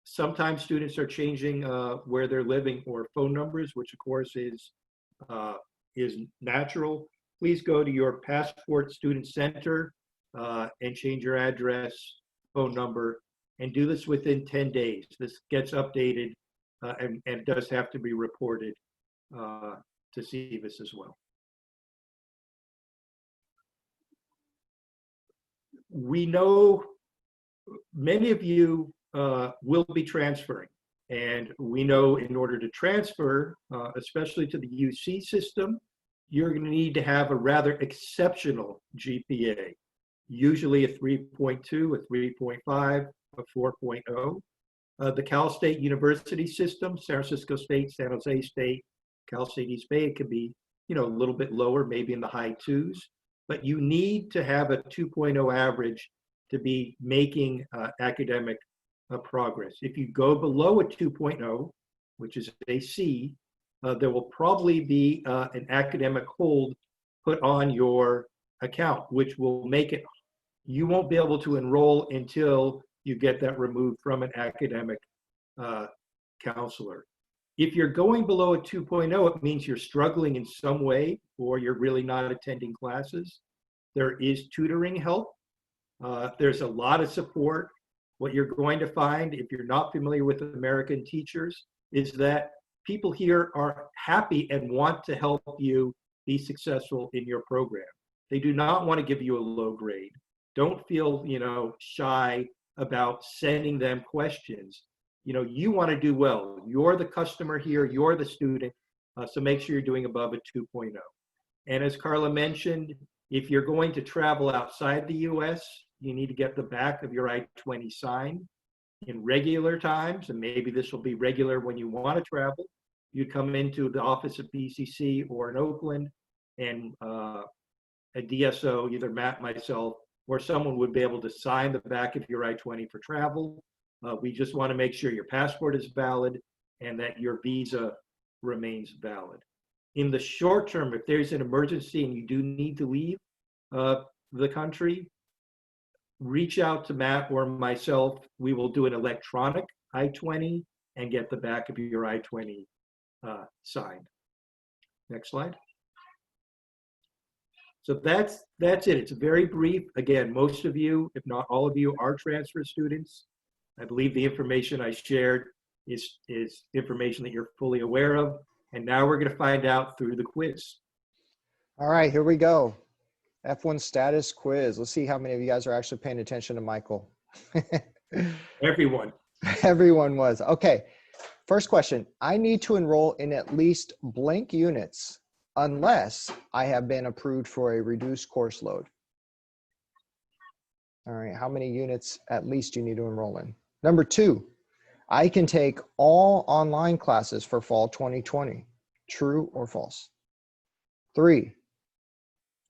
Sometimes students are changing where they're living or phone numbers, which of course is natural. Please go to your Passport Student Center and change your address, phone number, and do this within 10 days. This gets updated and does have to be reported to CVIS as well. We know many of you will be transferring, and we know in order to transfer, especially to the UC system, you're going to need to have a rather exceptional GPA, usually a 3.2, a 3.5, a 4.0. The Cal State University system, San Francisco State, San Jose State, Cal State East Bay, it could be, a little bit lower, maybe in the high 2s, but you need to have a 2.0 average to be making academic progress. If you go below a 2.0, which is a C, there will probably be an academic hold put on your account, which will make it, you won't be able to enroll until you get that removed from an academic counselor. If you're going below a 2.0, it means you're struggling in some way or you're really not attending classes. There is tutoring help. There's a lot of support. What you're going to find, if you're not familiar with American teachers, is that people here are happy and want to help you be successful in your program. They do not want to give you a low grade. Don't feel, shy about sending them questions. You want to do well. You're the customer here, you're the student, so make sure you're doing above a 2.0. And as Carla mentioned, if you're going to travel outside the US, you need to get the back of your I-20 signed in regular times, and maybe this will be regular when you want to travel. You come into the office of PCC or in Oakland, and a DSO, either Matt, myself, or someone would be able to sign the back of your I-20 for travel. We just want to make sure your passport is valid and that your visa remains valid. In the short term, if there's an emergency and you do need to leave the country, reach out to Matt or myself. We will do an electronic I-20 and get the back of your I-20 signed. Next slide. So that's it. It's very brief. Again, most of you, if not all of you, are transfer students. I believe the information I shared is information that you're fully aware of. And now we're going to find out through the quiz. All right, here we go. F1 status quiz. Let's see how many of you guys are actually paying attention to Michael. Everyone. Everyone was. Okay, first question. I need to enroll in at least blank units unless I have been approved for a reduced course load. All right, how many units at least do you need to enroll in? Number 2, I can take all online classes for fall 2020. True or false? 3,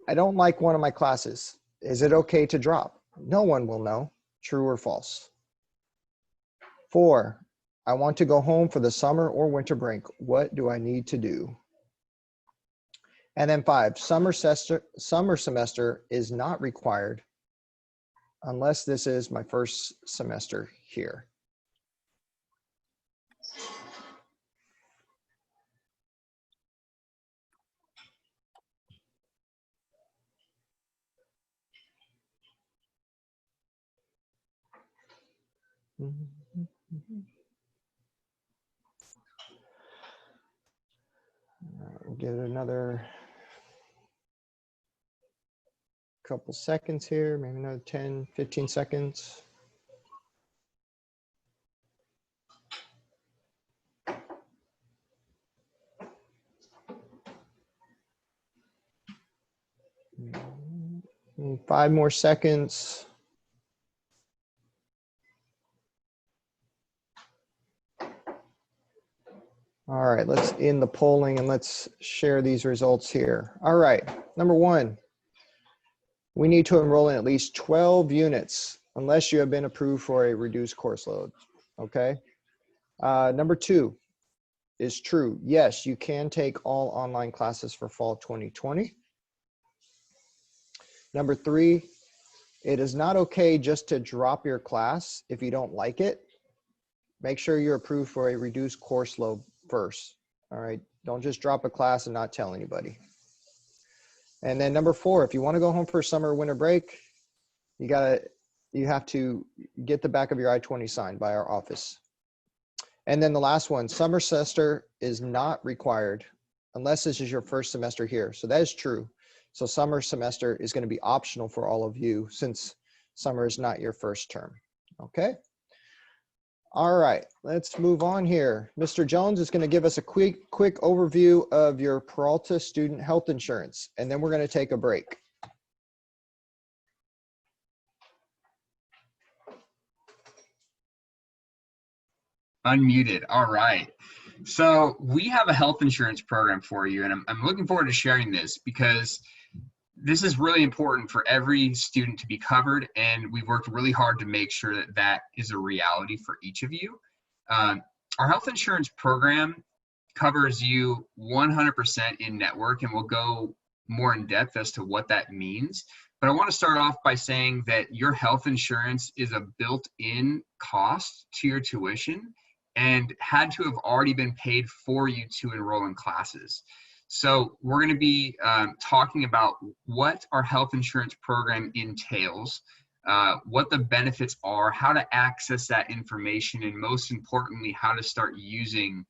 I don't like one of my classes. Is it okay to drop? No one will know. True or false? 4, I want to go home for the summer or winter break. What do I need to do? And then 5, summer semester is not required unless this is my first semester here. We'll give it another couple seconds here, maybe another 10, 15 seconds. And 5 more seconds. All right, let's end the polling and let's share these results here. All right, number 1, we need to enroll in at least 12 units unless you have been approved for a reduced course load, okay? Number 2 is true. Yes, you can take all online classes for fall 2020. Number 3, it is not okay just to drop your class if you don't like it. Make sure you're approved for a reduced course load first. All right, don't just drop a class and not tell anybody. And then number 4, if you want to go home for summer or winter break, you have to get the back of your I-20 signed by our office. And then the last one, summer semester is not required unless this is your first semester here. So that is true. So summer semester is going to be optional for all of you since summer is not your first term. Okay. All right, let's move on here. Mr. Jones is going to give us a quick overview of your Peralta student health insurance, and then we're going to take a break. Unmuted. All right. So we have a health insurance program for you, and I'm looking forward to sharing this because this is really important for every student to be covered, and we've worked really hard to make sure that that is a reality for each of you. Our health insurance program covers you 100% in network, and we'll go more in depth as to what that means. But I want to start off by saying that your health insurance is a built-in cost to your tuition and had to have already been paid for you to enroll in classes. So we're going to be talking about what our health insurance program entails, what the benefits are, how to access that information, and most importantly, how to start using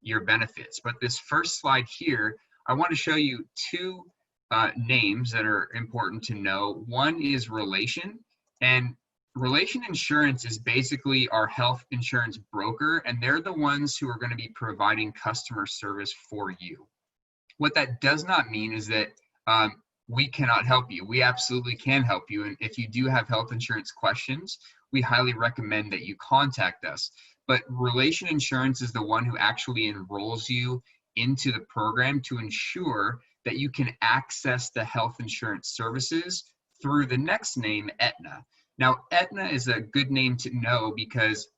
your benefits. But this first slide here, I want to show you 2 names that are important to know. One is Relation, and Relation Insurance is basically our health insurance broker, and they're the ones who are going to be providing customer service for you. What that does not mean is that we cannot help you. We absolutely can help you. And if you do have health insurance questions, we highly recommend that you contact us. But Relation Insurance is the one who actually enrolls you into the program to ensure that you can access the health insurance services through the next name, Aetna. Now, Aetna is a good name to know because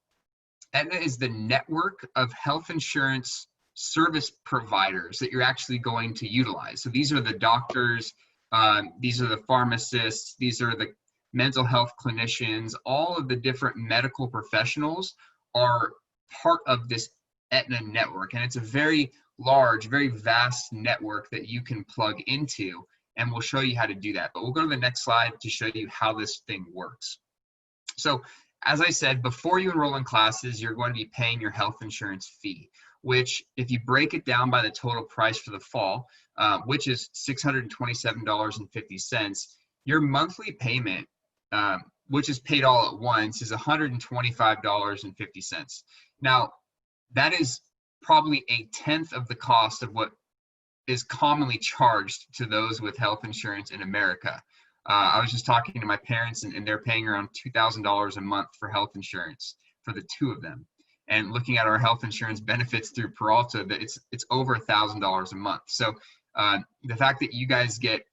Aetna is the network of health insurance service providers that you're actually going to utilize. So these are the doctors, these are the pharmacists, these are the mental health clinicians, all of the different medical professionals are part of this Aetna network. And it's a very large, very vast network that you can plug into, and we'll show you how to do that. But we'll go to the next slide to show you how this thing works. So as I said, before you enroll in classes, you're going to be paying your health insurance fee, which if you break it down by the total price for the fall, which is $627.50, your monthly payment, which is paid all at once, is $125.50. Now, that is probably a tenth of the cost of what is commonly charged to those with health insurance in America. I was just talking to my parents, and they're paying around $2,000 a month for health insurance for the two of them. And looking at our health insurance benefits through Peralta, that it's over $1,000 a month. So the fact that you guys get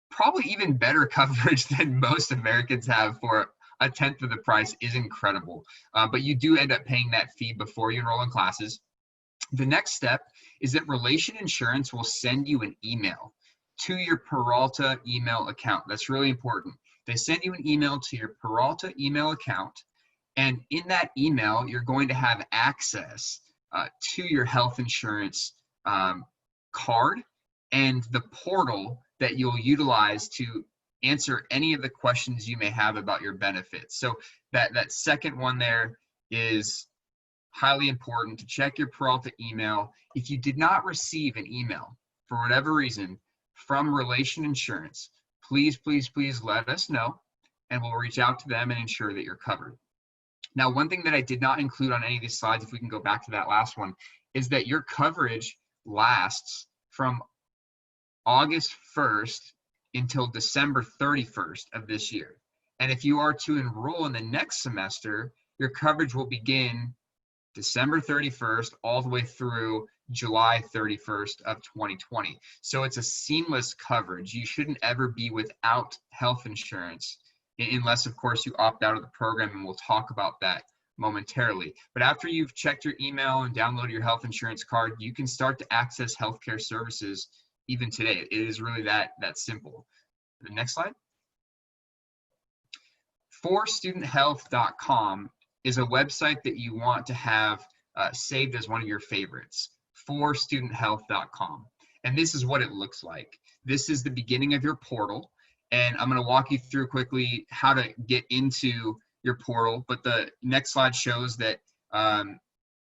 probably even better coverage than most Americans have for a tenth of the price is incredible. But you do end up paying that fee before you enroll in classes. The next step is that Relation Insurance will send you an email to your Peralta email account. That's really important. They send you an email to your Peralta email account, and in that email, you're going to have access to your health insurance card and the portal that you'll utilize to answer any of the questions you may have about your benefits. So that second one there is highly important to check your Peralta email. If you did not receive an email for whatever reason from Relation Insurance, please, please, please let us know, and we'll reach out to them and ensure that you're covered. Now, one thing that I did not include on any of these slides, if we can go back to that last one, is that your coverage lasts from August 1st until December 31st of this year. And if you are to enroll in the next semester, your coverage will begin December 31st all the way through July 31st of 2020. So it's a seamless coverage. You shouldn't ever be without health insurance unless, of course, you opt out of the program, and we'll talk about that momentarily. But after you've checked your email and downloaded your health insurance card, you can start to access healthcare services even today. It is really that simple. The next slide. ForStudentHealth.com is a website that you want to have saved as one of your favorites. ForStudentHealth.com. And this is what it looks like. This is the beginning of your portal. And I'm going to walk you through quickly how to get into your portal. But the next slide shows that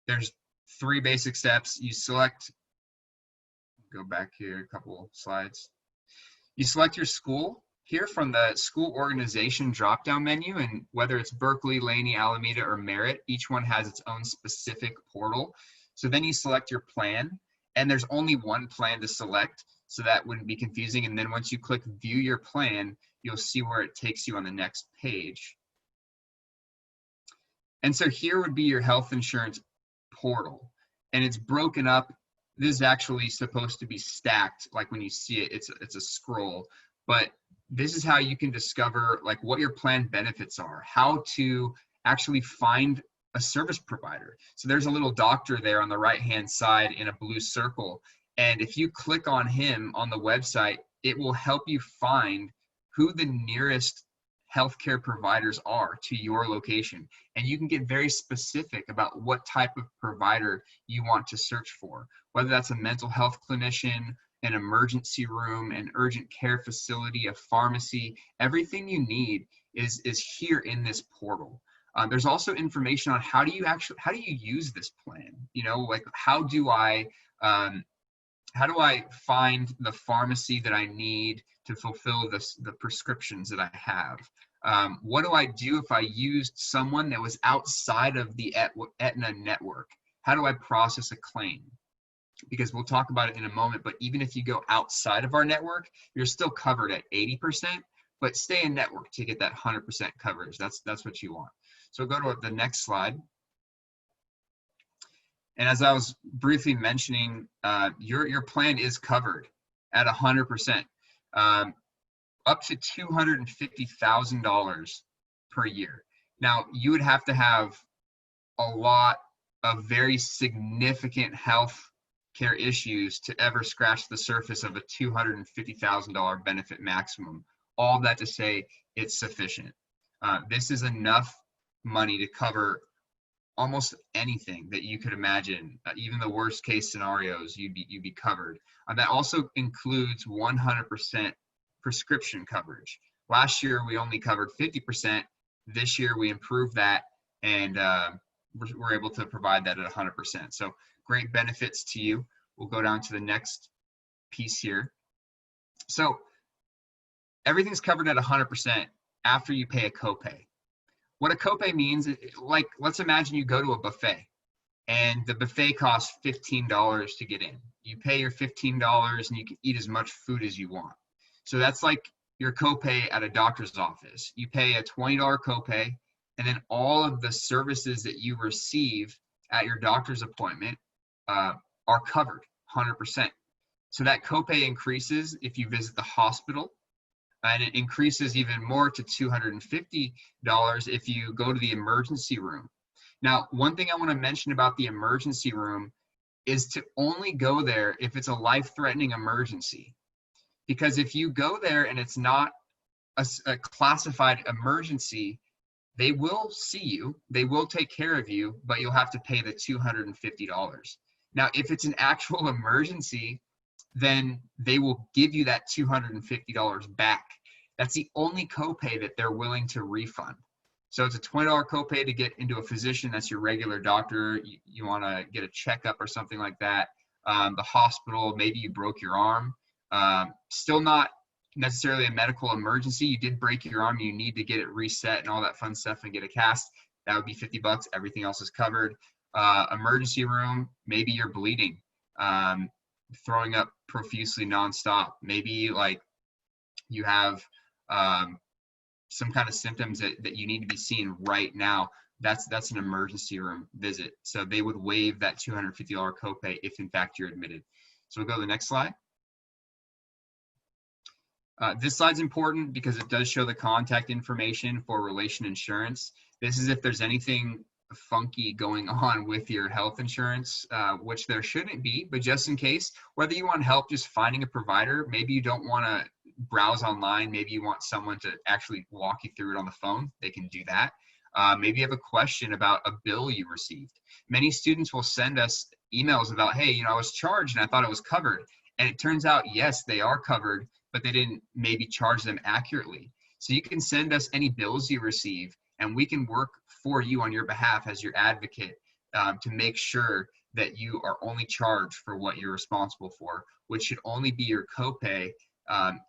there's 3 basic steps. You select, go back here a couple slides. You select your school here from the school organization drop-down menu, and whether it's Berkeley, Laney, Alameda, or Merritt, each one has its own specific portal. So then you select your plan, and there's only one plan to select, so that wouldn't be confusing. And then once you click view your plan, you'll see where it takes you on the next page. And so here would be your health insurance portal, and it's broken up. This is actually supposed to be stacked, like when you see it, it's a scroll, but this is how you can discover like what your plan benefits are, how to actually find a service provider. So there's a little doctor there on the right-hand side in a blue circle. And if you click on him on the website, it will help you find who the nearest healthcare providers are to your location. And you can get very specific about what type of provider you want to search for, whether that's a mental health clinician, an emergency room, an urgent care facility, a pharmacy. Everything you need is here in this portal. There's also information on how do you use this plan? You know, like how do I find the pharmacy that I need to fulfill the prescriptions that I have? What do I do if I used someone that was outside of the Aetna network? How do I process a claim? because we'll talk about it in a moment, but even if you go outside of our network, you're still covered at 80%, but stay in network to get that 100% coverage. That's what you want. So go to the next slide. And as I was briefly mentioning, your plan is covered at 100%, up to $250,000 per year. Now, you would have to have a lot of very significant health care issues to ever scratch the surface of a $250,000 benefit maximum. All that to say, it's sufficient. This is enough money to cover almost anything that you could imagine. Even the worst case scenarios, you'd be covered. That also includes 100% prescription coverage. Last year we only covered 50%. This year we improved that, and we're able to provide that at 100%. So great benefits to you. We'll go down to the next piece here. So everything's covered at 100% after you pay a copay. What a copay means, like, let's imagine you go to a buffet and the buffet costs $15 to get in. You pay your $15 and you can eat as much food as you want. So that's like your copay at a doctor's office. You pay a $20 copay, and then all of the services that you receive at your doctor's appointment are covered 100%. So that copay increases if you visit the hospital, and it increases even more to $250 if you go to the emergency room. Now, one thing I want to mention about the emergency room is to only go there if it's a life-threatening emergency. Because if you go there and it's not a classified emergency, they will see you, they will take care of you, but you'll have to pay the $250. Now, if it's an actual emergency, then they will give you that $250 back. That's the only copay that they're willing to refund. So it's a $20 copay to get into a physician. That's your regular doctor. You want to get a checkup or something like that. The hospital, maybe you broke your arm. Still not necessarily a medical emergency. You did break your arm. You need to get it reset and all that fun stuff and get a cast. That would be $50. Everything else is covered. Emergency room, maybe you're bleeding, throwing up profusely nonstop. Maybe like you have some kind of symptoms that you need to be seen right now. That's an emergency room visit. So they would waive that $250 copay if in fact you're admitted. So we'll go to the next slide. This slide's important because it does show the contact information for Relation Insurance. This is if there's anything funky going on with your health insurance, which there shouldn't be, but just in case, whether you want help just finding a provider, maybe you don't want to browse online, maybe you want someone to actually walk you through it on the phone, they can do that. Maybe you have a question about a bill you received. Many students will send us emails about, hey, I was charged and I thought it was covered. And it turns out, yes, they are covered, but they didn't maybe charge them accurately. So you can send us any bills you receive, and we can work for you on your behalf as your advocate to make sure that you are only charged for what you're responsible for, which should only be your copay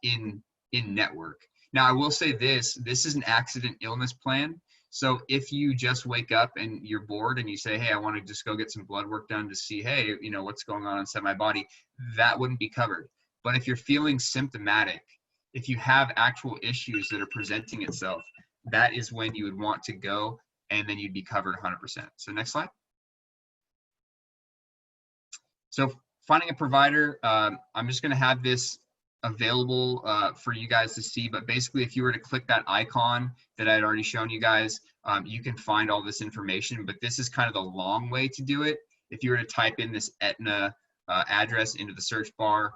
in network. Now, I will say this is an accident illness plan. So if you just wake up and you're bored and you say, hey, I want to just go get some blood work done to see, hey, what's going on inside my body, that wouldn't be covered. But if you're feeling symptomatic, if you have actual issues that are presenting itself, that is when you would want to go, and then you'd be covered 100%. So next slide. So finding a provider, I'm just going to have this available for you guys to see, but basically if you were to click that icon that I had already shown you guys, you can find all this information, but this is kind of the long way to do it. If you were to type in this Aetna address into the search bar,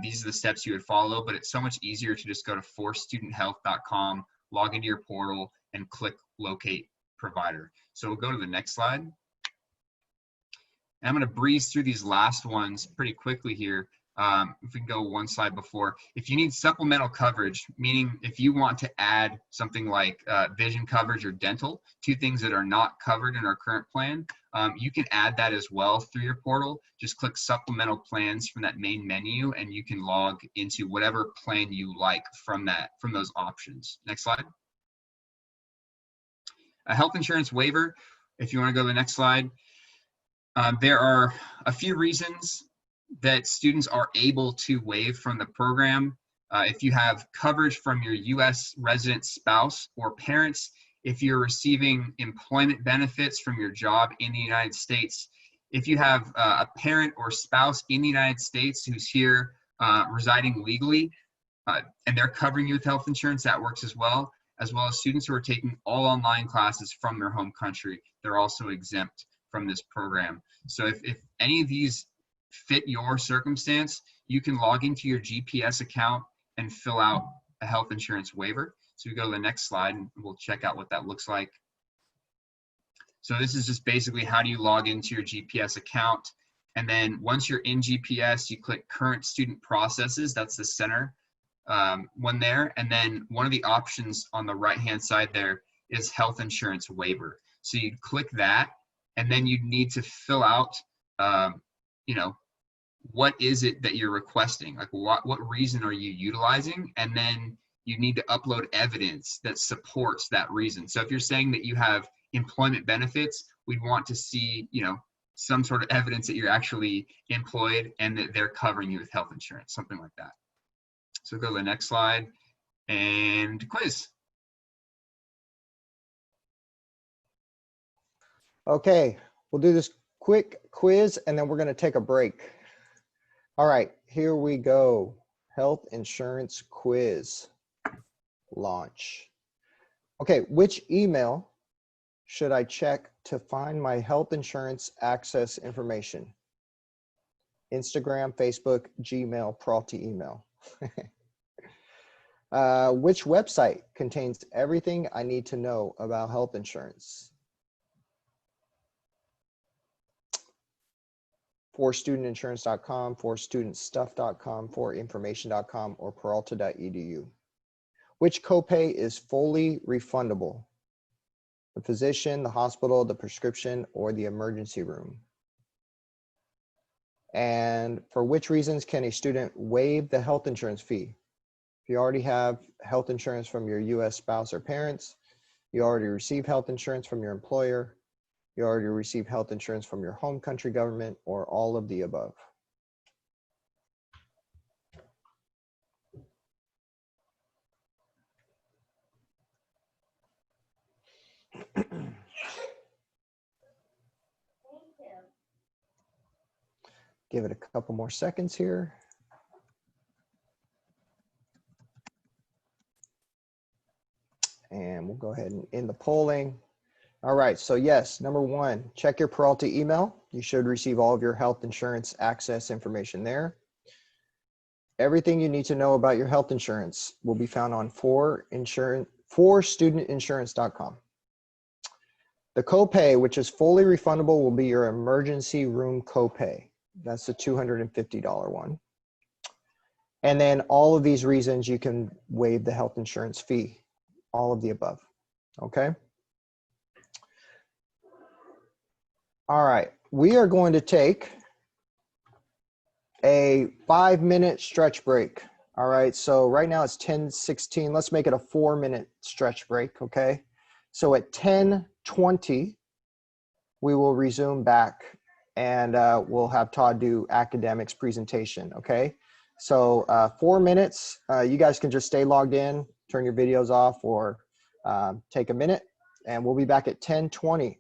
these are the steps you would follow, but it's so much easier to just go to forststudenthealth.com, log into your portal, and click locate provider. So we'll go to the next slide. And I'm going to breeze through these last ones pretty quickly here. If we can go one slide before. If you need supplemental coverage, meaning if you want to add something like vision coverage or dental, two things that are not covered in our current plan, you can add that as well through your portal. Just click supplemental plans from that main menu, and you can log into whatever plan you like from those options. Next slide. A health insurance waiver, if you want to go to the next slide. There are a few reasons that students are able to waive from the program if you have coverage from your U.S. resident spouse or parents, if you're receiving employment benefits from your job in the United States, if you have a parent or spouse in the United States who's here residing legally, and they're covering you with health insurance, that works as well as students who are taking all online classes from their home country. They're also exempt from this program. So if any of these fit your circumstance, you can log into your GPS account and fill out a health insurance waiver. So we go to the next slide and we'll check out what that looks like. So this is just basically how do you log into your GPS account. And then once you're in GPS, you click current student processes. That's the center one there. And then one of the options on the right-hand side there is health insurance waiver. So you'd click that, and then you'd need to fill out, you know, what is it that you're requesting? Like what reason are you utilizing? And then you need to upload evidence that supports that reason. So if you're saying that you have employment benefits, we'd want to see, you know, some sort of evidence that you're actually employed and that they're covering you with health insurance, something like that. So go to the next slide and quiz. Okay, we'll do this quick quiz and then we're going to take a break. All right, here we go. Health insurance quiz launch. Okay, which email should I check to find my health insurance access information? Instagram, Facebook, Gmail, Peralta email. Which website contains everything I need to know about health insurance? forstudentinsurance.com, forstudentstuff.com, forinformation.com, or peralta.edu. Which copay is fully refundable? The physician, the hospital, the prescription, or the emergency room? And for which reasons can a student waive the health insurance fee? If you already have health insurance from your U.S. spouse or parents, you already receive health insurance from your employer, you already receive health insurance from your home country government, or all of the above. Give it a couple more seconds here. And we'll go ahead and end the polling. All right, so yes, number one, check your Peralta email. You should receive all of your health insurance access information there. Everything you need to know about your health insurance will be found on forstudentinsurance.com. The copay, which is fully refundable, will be your emergency room copay. That's the $250 one. And then all of these reasons you can waive the health insurance fee, all of the above, okay? All right, we are going to take a 5-minute stretch break. All right, so right now it's 10:16. Let's make it a 4-minute stretch break, okay? So at 10:20, we will resume back and we'll have Todd do academics presentation, okay? So 4 minutes, you guys can just stay logged in, turn your videos off, or take a minute, and we'll be back at 10:20.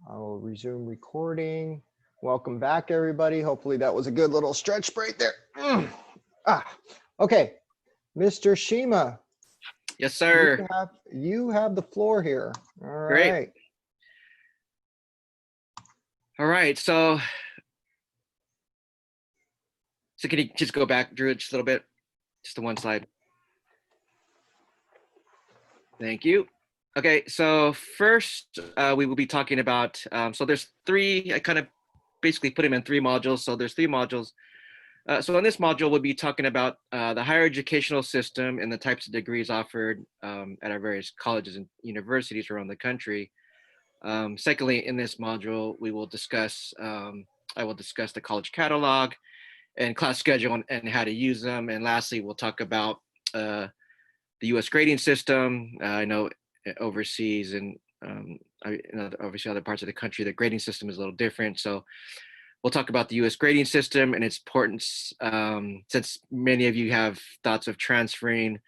I will resume recording. Welcome back, everybody. Hopefully that was a good little stretch break there. Okay, Mr. Shima, Yes, sir. you have the floor here. All Great. right. All right. So can you just go back, Drew, just a little bit? Just the one slide. Thank you. Okay, so first we will be talking about, so there's three, I kind of basically put them in three modules. So there's three modules. So in this module, we'll be talking about the higher educational system and the types of degrees offered at our various colleges and universities around the country. Secondly, in this module, we will discuss, I will discuss the college catalog and class schedule and how to use them. And lastly, we'll talk about the U.S. grading system. I know overseas and obviously other parts of the country, the grading system is a little different. So we'll talk about the U.S. grading system and its importance, since many of you have thoughts of transferring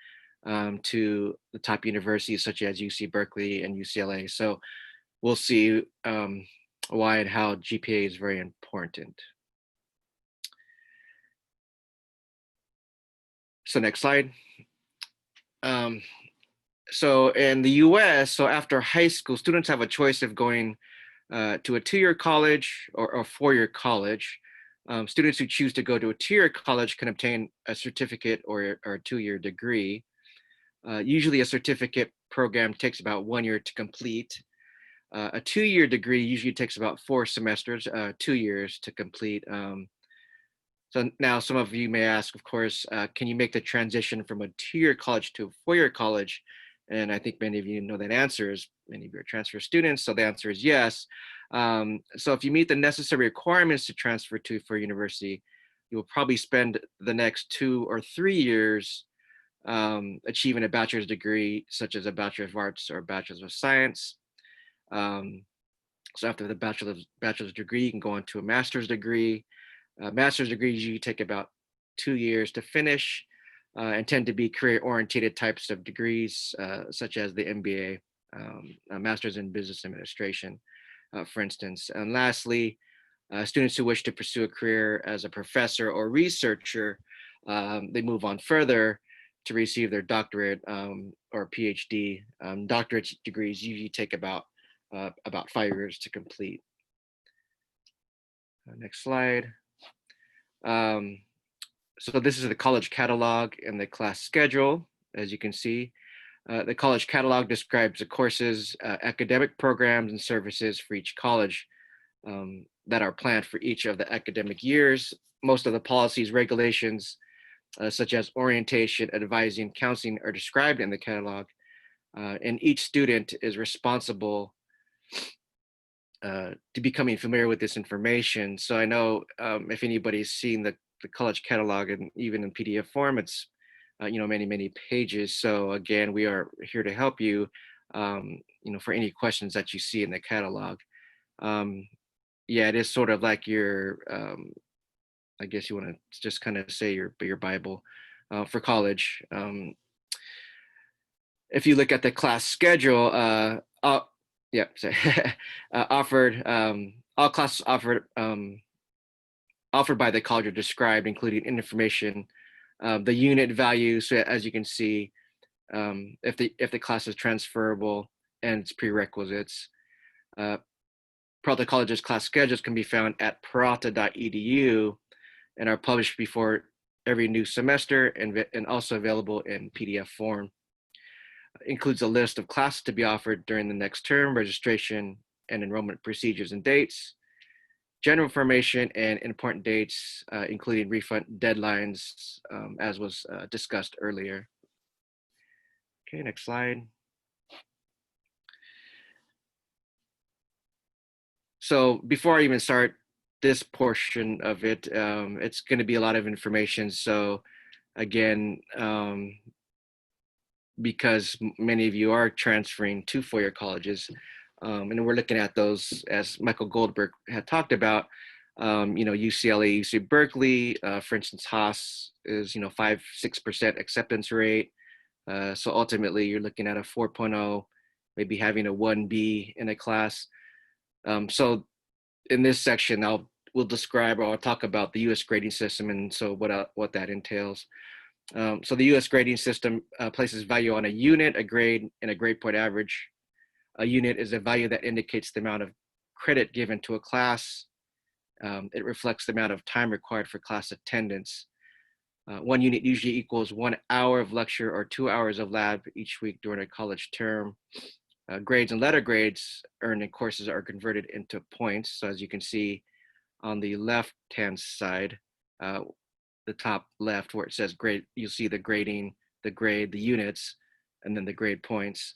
to the top universities such as UC Berkeley and UCLA. So we'll see why and how GPA is very important. So next slide. So in the US, so after high school, students have a choice of going to a two-year college or a four-year college. Students who choose to go to a two-year college can obtain a certificate or a two-year degree. Usually a certificate program takes about 1 year to complete. A two-year degree usually takes about 4 semesters, 2 years to complete. So now some of you may ask, of course, can you make the transition from a two-year college to a four-year college? And I think many of you know that answer is, many of you are transfer students, so the answer is yes. So if you meet the necessary requirements to transfer to for university, you will probably spend the next 2 or 3 years achieving a bachelor's degree, such as a Bachelor of Arts or a Bachelor's of Science. So after the bachelor's degree, you can go on to a master's degree. Master's degrees usually take about 2 years to finish and tend to be career-oriented types of degrees, such as the MBA, a Master's in Business Administration, for instance. And lastly, students who wish to pursue a career as a professor or researcher, they move on further to receive their doctorate or PhD. Doctorate degrees usually take about 5 years to complete. Next slide. So this is the college catalog and the class schedule, as you can see. The college catalog describes the courses, academic programs, and services for each college that are planned for each of the academic years. Most of the policies, regulations, such as orientation, advising, counseling are described in the catalog. And each student is responsible to becoming familiar with this information. So I know if anybody's seen the college catalog, and even in PDF form, it's many pages. So again, we are here to help you, for any questions that you see in the catalog. Yeah, it is sort of like your, I guess you want to just kind of say your Bible for college. If you look at the class schedule, offered, all classes offered by the college are described, including information, the unit value. So as you can see, if the class is transferable and its prerequisites. Peralta College's class schedules can be found at peralta.edu and are published before every new semester and also available in PDF form. Includes a list of classes to be offered during the next term, registration and enrollment procedures and dates, general information and important dates, including refund deadlines, as was discussed earlier. Okay, next slide. So before I even start this portion of it, it's going to be a lot of information. So again, because many of you are transferring to four-year colleges, and we're looking at those, as Michael Goldberg had talked about, UCLA, UC Berkeley, for instance, Haas is, 5-6% acceptance rate. So ultimately you're looking at a 4.0 maybe having a 1B in a class. So in this section, we'll describe or I'll talk about the U.S. grading system and so what that entails. So the U.S. grading system places value on a unit, a grade, and a grade point average. A unit is a value that indicates the amount of credit given to a class. It reflects the amount of time required for class attendance. 1 unit usually equals 1 hour of lecture or 2 hours of lab each week during a college term. Grades and letter grades earned in courses are converted into points. So as you can see on the left-hand side, the top left where it says grade, you'll see the grading, the grade, the units, and then the grade points.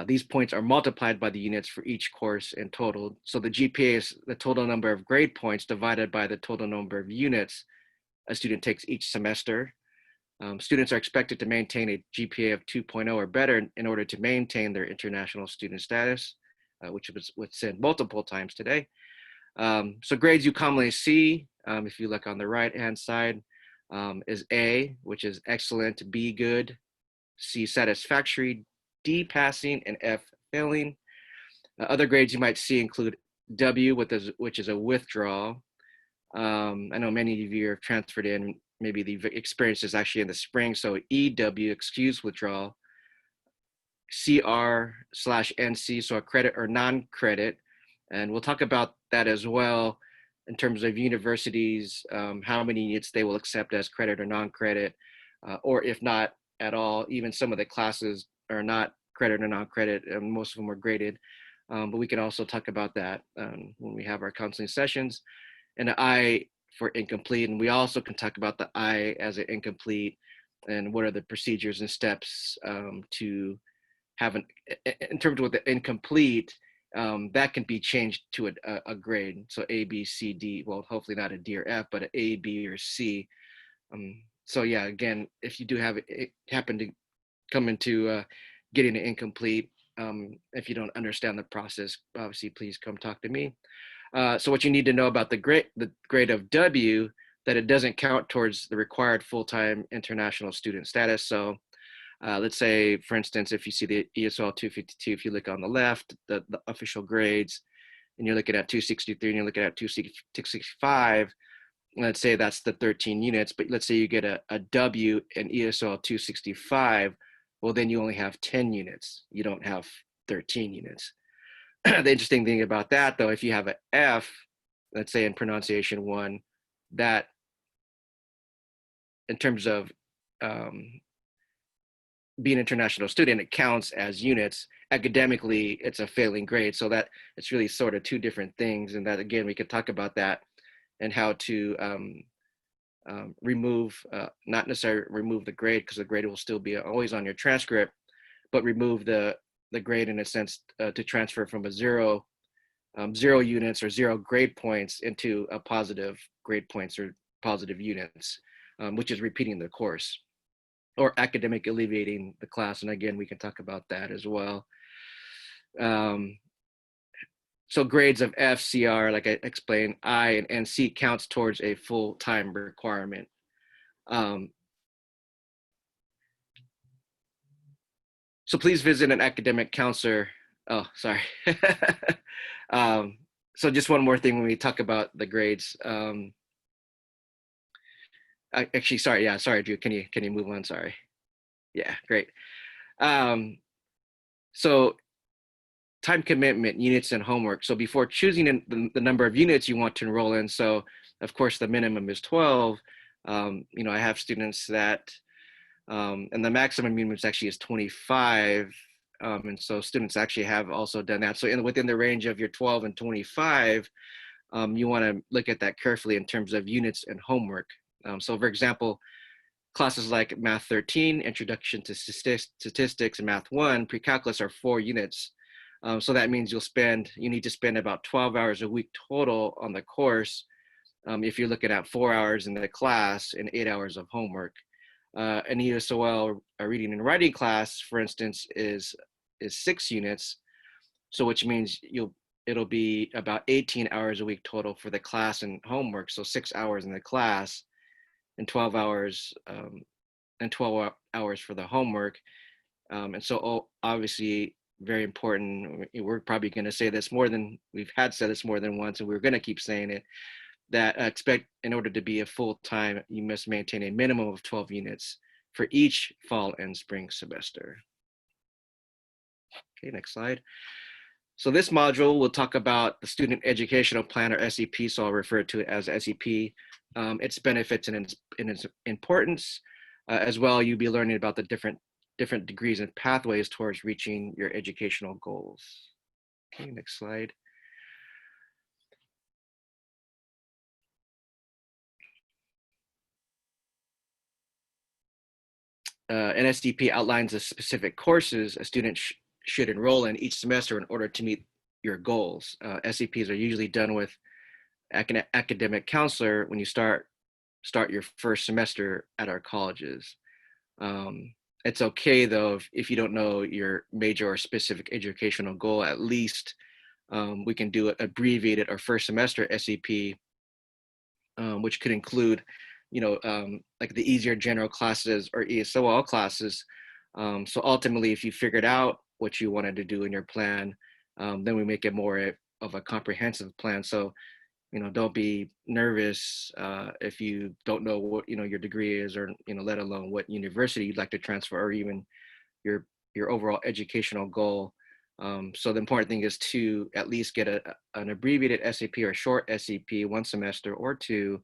These points are multiplied by the units for each course in total. So the GPA is the total number of grade points divided by the total number of units a student takes each semester. Students are expected to maintain a GPA of 2.0 or better in order to maintain their international student status, which was said multiple times today. So grades you commonly see, if you look on the right-hand side, is A, which is excellent, B, good, C, satisfactory, D, passing, and F, failing. Other grades you might see include W, which is a withdrawal. I know many of you are transferred in, maybe the experience is actually in the spring, so EW, excuse withdrawal, CR/NC, so a credit or non-credit, and we'll talk about that as well in terms of universities, how many units they will accept as credit or non-credit, or if not at all, even some of the classes are not credit or non-credit, and most of them are graded, but we can also talk about that when we have our counseling sessions. And the I for incomplete, and we also can talk about the I as an incomplete and what are the procedures and steps to have in terms of the incomplete, that can be changed to a grade. So A, B, C, D, well, hopefully not a D or F, but an A, B, or C. So yeah, again, if you do have it happen to come into getting an incomplete, if you don't understand the process, obviously, please come talk to me. So what you need to know about the grade of W, that it doesn't count towards the required full-time international student status. So let's say, for instance, if you see the ESL 252, if you look on the left, the official grades, and you're looking at 263 and you're looking at 265, let's say that's the 13 units, but let's say you get a W in ESL 265, well, then you only have 10 units. You don't have 13 units. The interesting thing about that, though, if you have an F, let's say in pronunciation 1, that in terms of being an international student, it counts as units. Academically, it's a failing grade. So that it's really sort of two different things. And that, again, we could talk about that and how to remove, not necessarily remove the grade, because the grade will still be always on your transcript, but remove the grade in a sense to transfer from a 0 units or 0 grade points into a positive grade points or positive units, which is repeating the course or academic alleviating the class. And again, we can talk about that as well. So grades of F, CR, like I explained, I and C counts towards a full-time requirement. So please visit an academic counselor. Oh, sorry. So just one more thing when we talk about the grades. Actually, sorry. Yeah, sorry, Drew. Can you move on? Sorry. Yeah, great. So time commitment, units, and homework. So before choosing the number of units you want to enroll in, so of course the minimum is 12. I have students that, and the maximum units actually is 25. And so students actually have also done that. So within the range of your 12 and 25, you want to look at that carefully in terms of units and homework. So for example, classes like Math 13, Introduction to Statistics, and Math 1, Pre-Calculus are 4 units. So that means you need to spend about 12 hours a week total on the course. If you're looking at 4 hours in the class and 8 hours of homework. An ESOL, a reading and writing class, for instance, is 6 units. So which means it'll be about 18 hours a week total for the class and homework. So 6 hours in the class and 12 hours for the homework. And so obviously very important. We're probably going to say this more than we've had said this more than once, and we're going to keep saying it, that expect in order to be a full-time, you must maintain a minimum of 12 units for each fall and spring semester. Okay, next slide. So this module will talk about the Student Educational Plan, or SEP, so I'll refer to it as SEP, its benefits and its importance. As well, you'll be learning about the different degrees and pathways towards reaching your educational goals. Okay, next slide. An SEP outlines the specific courses a student should enroll in each semester in order to meet your goals. SEPs are usually done with academic counselor when you start your first semester at our colleges. It's okay though if you don't know your major or specific educational goal. At least we can do an abbreviated or first semester SEP, which could include, like the easier general classes or ESOL classes. So ultimately, if you figured out what you wanted to do in your plan, then we make it more of a comprehensive plan. So, don't be nervous if you don't know what, your degree is, or, let alone what university you'd like to transfer, or even your overall educational goal. So the important thing is to at least get an abbreviated SEP or short SEP, one semester or two.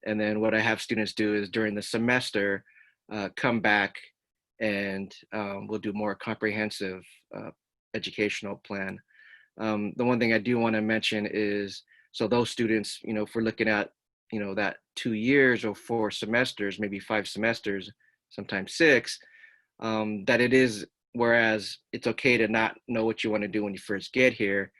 And then what I have students do is during the semester, come back and we'll do more comprehensive educational plan. The one thing I do want to mention is, so those students, if we're looking at, that 2 years or 4 semesters, maybe 5 semesters, sometimes 6, that it is, whereas it's okay to not know what you want to do when you first get here,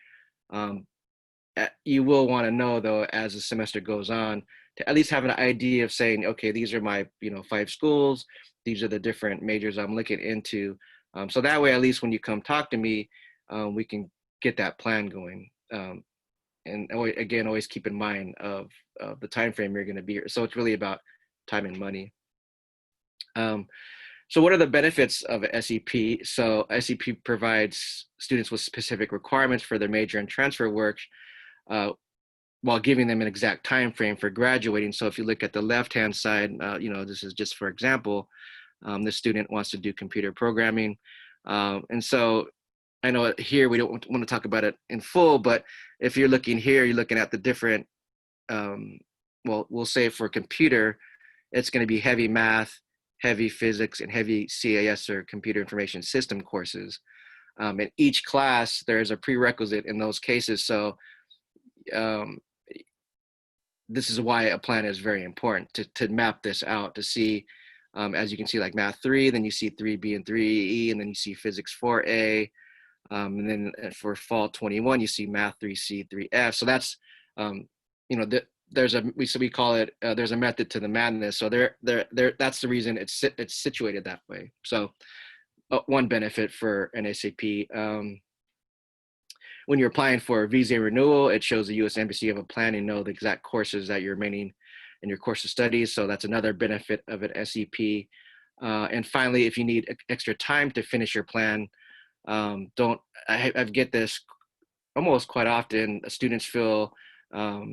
you will want to know though, as the semester goes on, to at least have an idea of saying, okay, these are my 5 schools, these are the different majors I'm looking into. So that way, at least when you come talk to me, we can get that plan going. And again, always keep in mind of the time frame you're going to be here. So it's really about time and money. So what are the benefits of SEP? So SEP provides students with specific requirements for their major and transfer work, while giving them an exact time frame for graduating. So if you look at the left-hand side, this is just for example, the student wants to do computer programming. And so I know here we don't want to talk about it in full, but if you're looking here, you're looking at the different, well, we'll say for computer, it's going to be heavy math, heavy physics, and heavy CAS, or computer information system courses. In each class, there's a prerequisite in those cases. So this is why a plan is very important, to map this out, to see, as you can see, like math 3, then you see 3B and 3E, and then you see physics 4A. And then for fall 21, you see math 3C, 3F. So that's, there's we call it, there's a method to the madness. So that's the reason it's situated that way. So one benefit for an SAP. When you're applying for a visa renewal, it shows the U.S. Embassy you have a plan and know the exact courses that you're remaining in your course of studies. So that's another benefit of an SEP. And finally, if you need extra time to finish your plan, I get this almost quite often. Students feel a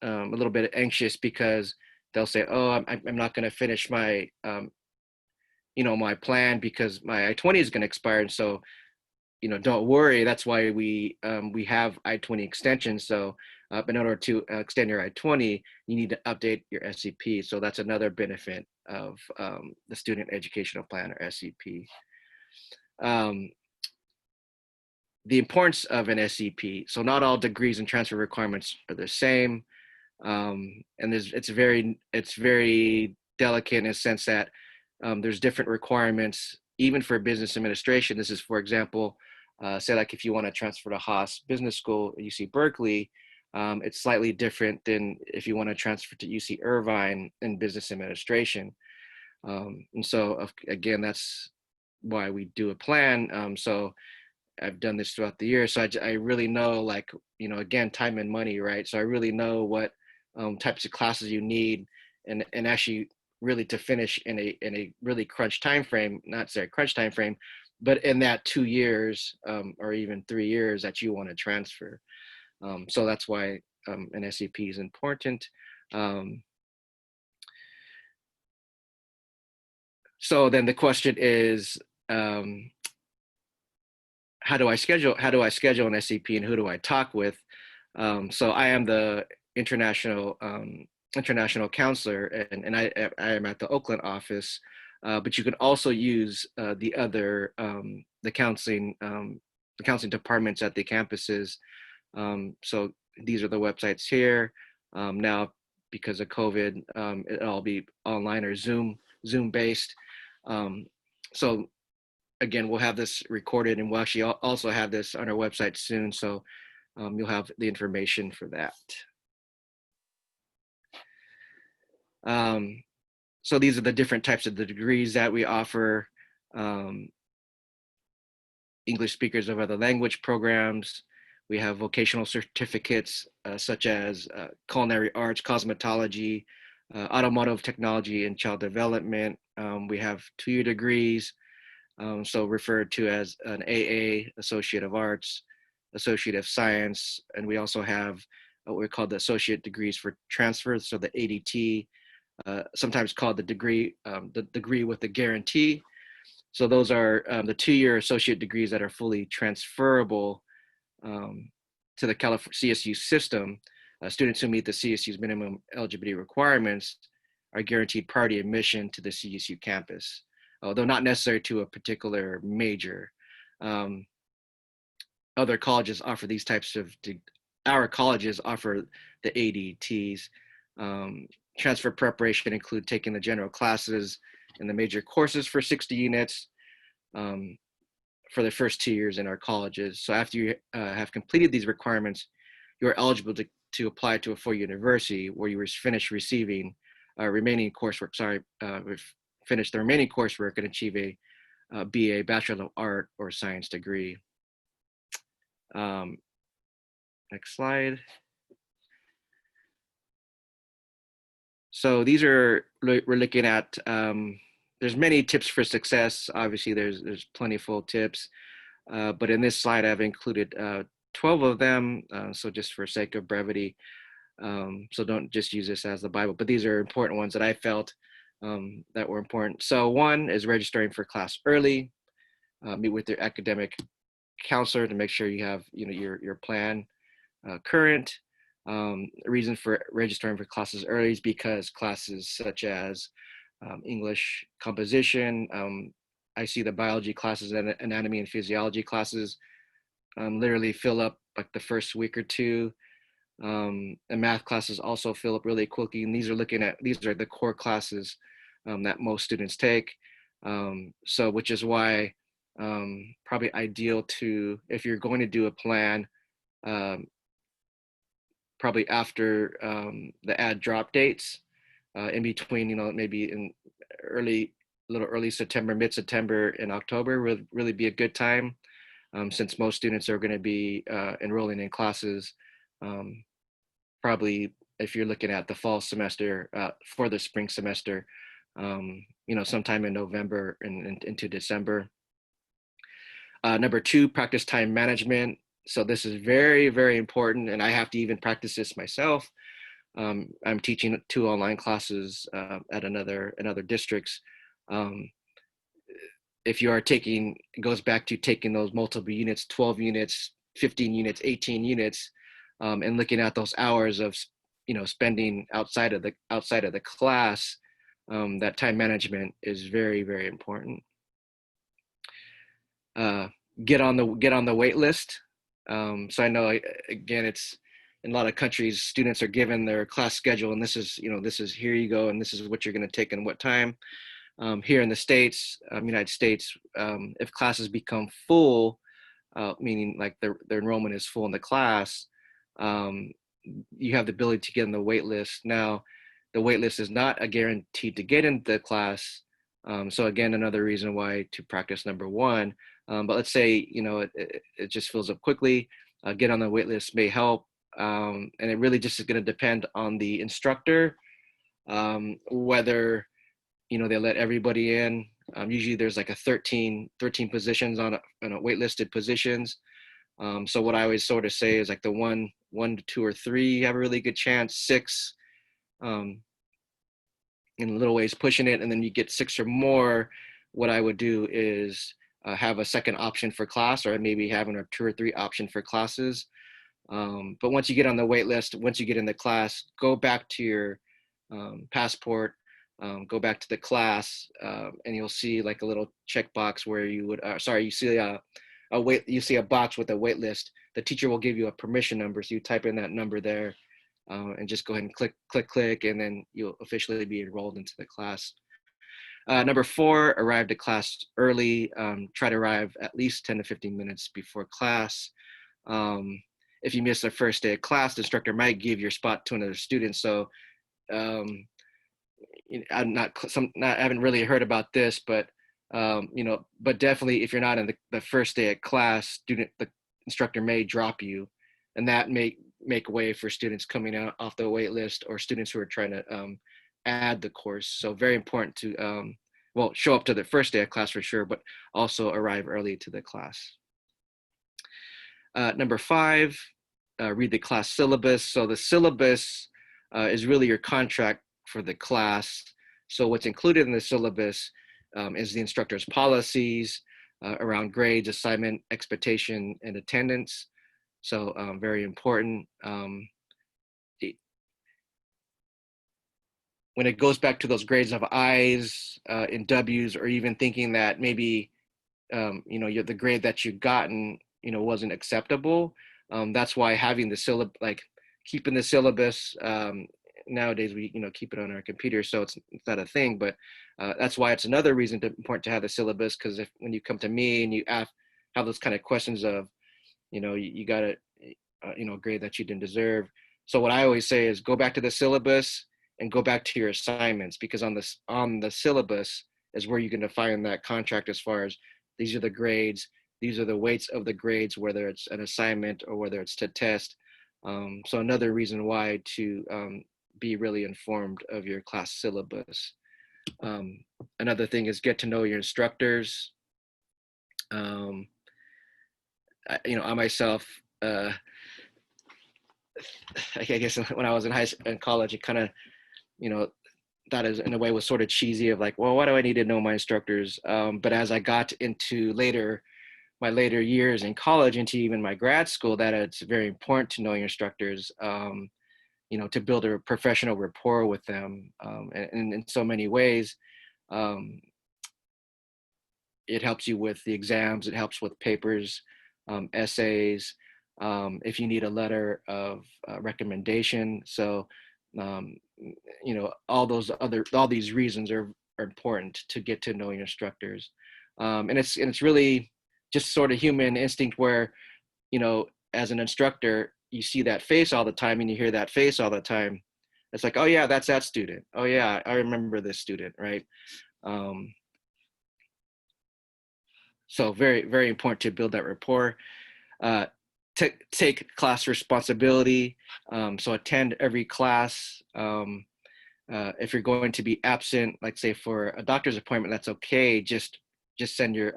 little bit anxious because they'll say, oh, I'm not going to finish my my plan because my I-20 is going to expire. And so, don't worry. That's why we have I-20 extensions. So in order to extend your I-20, you need to update your SEP. So that's another benefit of the Student Educational Plan, or SEP. The importance of an SEP. So not all degrees and transfer requirements are the same. And it's very delicate in a sense that there's different requirements, even for business administration. This is, for example, say like if you want to transfer to Haas Business School at UC Berkeley, it's slightly different than if you want to transfer to UC Irvine in business administration. And so again, that's why we do a plan. So I've done this throughout the year. So I really know, like, again, time and money, right? So I really know what types of classes you need. And actually, really to finish in a really crunch time frame, not say crunch time frame, but in that 2 years or even 3 years that you want to transfer. So that's why an SEP is important. So then the question is, how do I schedule an SEP, and who do I talk with? So I am the international counselor, and I am at the Oakland office. But you can also use the other the counseling departments at the campuses. So these are the websites here. Now, because of COVID, it'll all be online or Zoom based. So again, we'll have this recorded, and we'll actually also have this on our website soon. So you'll have the information for that. So these are the different types of the degrees that we offer. English speakers of other language programs. We have vocational certificates such as culinary arts, cosmetology, automotive technology, and child development. We have 2-year degrees, so referred to as an AA, Associate of Arts, Associate of Science, and we also have what we call the associate degrees for transfer, so the ADT, sometimes called the degree with the guarantee. So those are the 2-year associate degrees that are fully transferable to the California CSU system. Students who meet the CSU's minimum eligibility requirements are guaranteed priority admission to the CSU campus, although not necessary to a particular major. Other colleges offer these types of, our colleges offer the ADTs. Transfer preparation include taking the general classes and the major courses for 60 units for the first 2 years in our colleges. So after you have completed these requirements, you are eligible to apply to a full university where you finish receiving remaining coursework, finish the remaining coursework and achieve a BA, Bachelor of Art or Science degree. Next slide. So these are, we're looking at, there's many tips for success. Obviously there's plentiful tips, but in this slide I've included 12 of them. So just for sake of brevity, so don't just use this as the Bible, but these are important ones that I felt that were important. So one is registering for class early. Meet with your academic counselor to make sure you have your plan current. Reason for registering for classes early is because classes such as English composition, I see the biology classes and anatomy and physiology classes literally fill up like the first week or two. And math classes also fill up really quickly. And these are the core classes that most students take. So which is why probably ideal to, if you're going to do a plan, probably after the add drop dates, in between, maybe in early September, mid-September and October would really be a good time, since most students are going to be enrolling in classes probably, if you're looking at the fall semester, for the spring semester, sometime in November and into December. Number two, practice time management. So this is very, very important, and I have to even practice this myself. I'm teaching 2 online classes at another districts. If you are taking, it goes back to taking those multiple units, 12 units, 15 units, 18 units, and looking at those hours of, spending outside of the class. That time management is very, very important. Get on the wait list. So I know, again, it's in a lot of countries, students are given their class schedule, and this is here you go, and this is what you're going to take and what time. Here in the States, United States, if classes become full, meaning like their enrollment is full in the class, you have the ability to get on the wait list. Now, the wait list is not a guarantee to get into the class. So again, another reason why to practice number one. But let's say, it just fills up quickly. Get on the wait list may help. And it really just is going to depend on the instructor, whether they let everybody in. Usually there's like a 13 positions on a waitlisted positions. So what I always sort of say is like the one to two or three have a really good chance, six, in little ways pushing it, and then you get six or more. What I would do is have a second option for class, or maybe having a two or three option for classes. But once you get on the wait list, once you get in the class, go back to your passport, go back to the class, and you'll see like a little checkbox where you would, you see a box with a wait list. The teacher will give you a permission number, so you type in that number there, and just go ahead and click, and then you'll officially be enrolled into the class. Number 4, arrive to class early. Try to arrive at least 10 to 15 minutes before class. If you miss the first day of class, the instructor might give your spot to another student. So I haven't really heard about this, but but definitely if you're not in the first day of class, the instructor may drop you, and that may make way for students coming out off the wait list, or students who are trying to add the course. So very important to show up to the first day of class for sure, but also arrive early to the class. Number 5, read the class syllabus. So the syllabus is really your contract for the class. So what's included in the syllabus is the instructor's policies around grades, assignment, expectation, and attendance. So very important. When it goes back to those grades of I's and W's, or even thinking that maybe the grade that you've gotten wasn't acceptable, that's why having the syllabus, like keeping the syllabus, nowadays we keep it on our computer, so it's not a thing, but that's why it's another reason important to have the syllabus, because when you come to me and you have those kind of questions of you got a grade that you didn't deserve. So what I always say is go back to the syllabus and go back to your assignments, because on the syllabus is where you're going to find that contract as far as these are the grades, these are the weights of the grades, whether it's an assignment or whether it's to test. So another reason why to be really informed of your class syllabus. Another thing is get to know your instructors. I myself, I guess when I was in college, it kind of, that is in a way was sort of cheesy of like, well, why do I need to know my instructors? But as I got into my later years in college, into even my grad school, that it's very important to know your instructors, to build a professional rapport with them. And in so many ways, it helps you with the exams, it helps with papers, essays, if you need a letter of recommendation. So, all these reasons are important to get to know your instructors. And it's really just sort of human instinct where, as an instructor, you see that face all the time and you hear that face all the time. It's like, oh yeah, that's that student. Oh yeah, I remember this student, right? So very, very important to build that rapport. Take class responsibility. So attend every class. If you're going to be absent, like say for a doctor's appointment, that's okay. Just send your,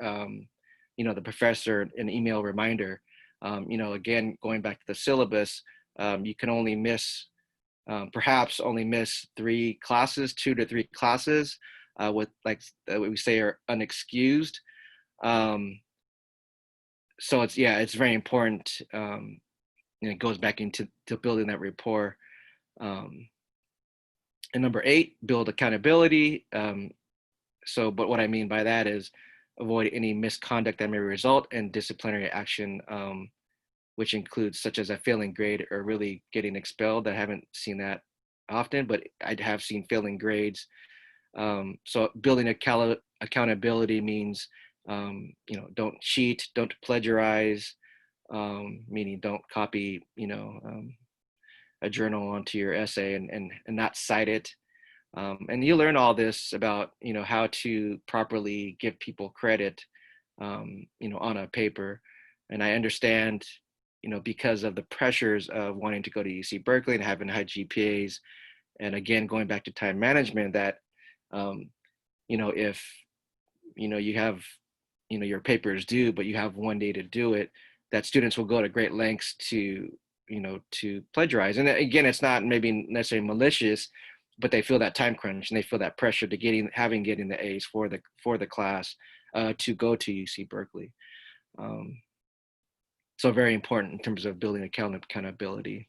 the professor an email reminder. Again, going back to the syllabus, you can only perhaps only miss 2 to 3 classes with what we say are unexcused. So it's very important. It goes back into building that rapport. And number 8, build accountability. But what I mean by that is avoid any misconduct that may result in disciplinary action, which includes such as a failing grade or really getting expelled. I haven't seen that often, but I have seen failing grades. So building accountability means, don't cheat, don't plagiarize, meaning don't copy, a journal onto your essay and not cite it. And you learn all this about, how to properly give people credit, on a paper. And I understand, because of the pressures of wanting to go to UC Berkeley and having high GPAs, and again, going back to time management, that if, you have, your paper is due, but you have one day to do it, that students will go to great lengths to plagiarize. And again, it's not maybe necessarily malicious, but they feel that time crunch and they feel that pressure to getting the A's for the class to go to UC Berkeley. So very important in terms of building accountability.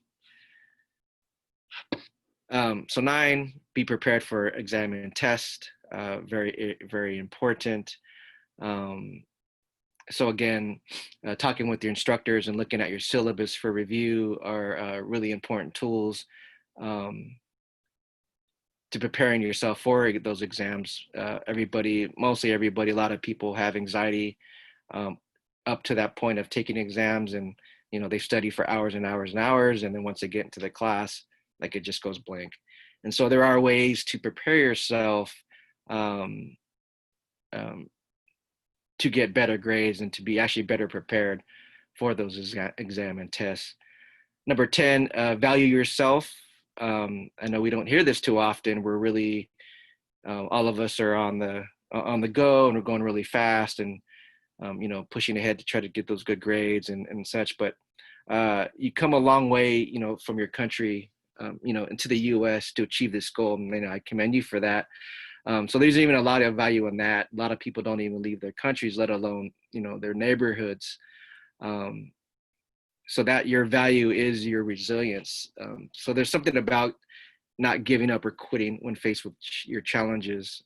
So 9, be prepared for exam and test. Very, very important. So again, talking with your instructors and looking at your syllabus for review are really important tools to preparing yourself for those exams. Mostly everybody, a lot of people have anxiety up to that point of taking exams, and they study for hours and hours and hours, and then once they get into the class, like, it just goes blank. And so there are ways to prepare yourself to get better grades and to be actually better prepared for those exam and tests. Number 10, value yourself. I know we don't hear this too often. We're really, all of us are on the go, and we're going really fast, and pushing ahead to try to get those good grades and such. But you come a long way, from your country, into the U.S. to achieve this goal, and I commend you for that. So there's even a lot of value in that. A lot of people don't even leave their countries, let alone, their neighborhoods. So that your value is your resilience. So there's something about not giving up or quitting when faced with your challenges.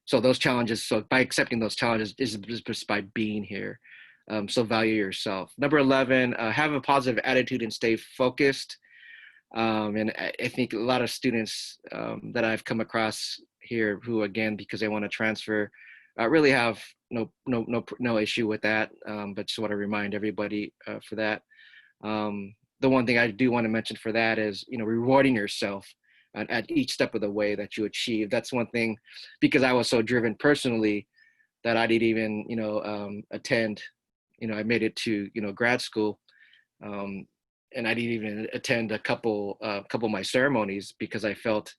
So those challenges, so by accepting those challenges is just by being here. So value yourself. Number 11, have a positive attitude and stay focused. And I think a lot of students that I've come across here who, again, because they want to transfer, really have no issue with that. But just want to remind everybody for that. The one thing I do want to mention for that is, rewarding yourself at each step of the way that you achieve. That's one thing, because I was so driven personally that I didn't even, attend, I made it to, grad school. And I didn't even attend a couple of my ceremonies because I felt,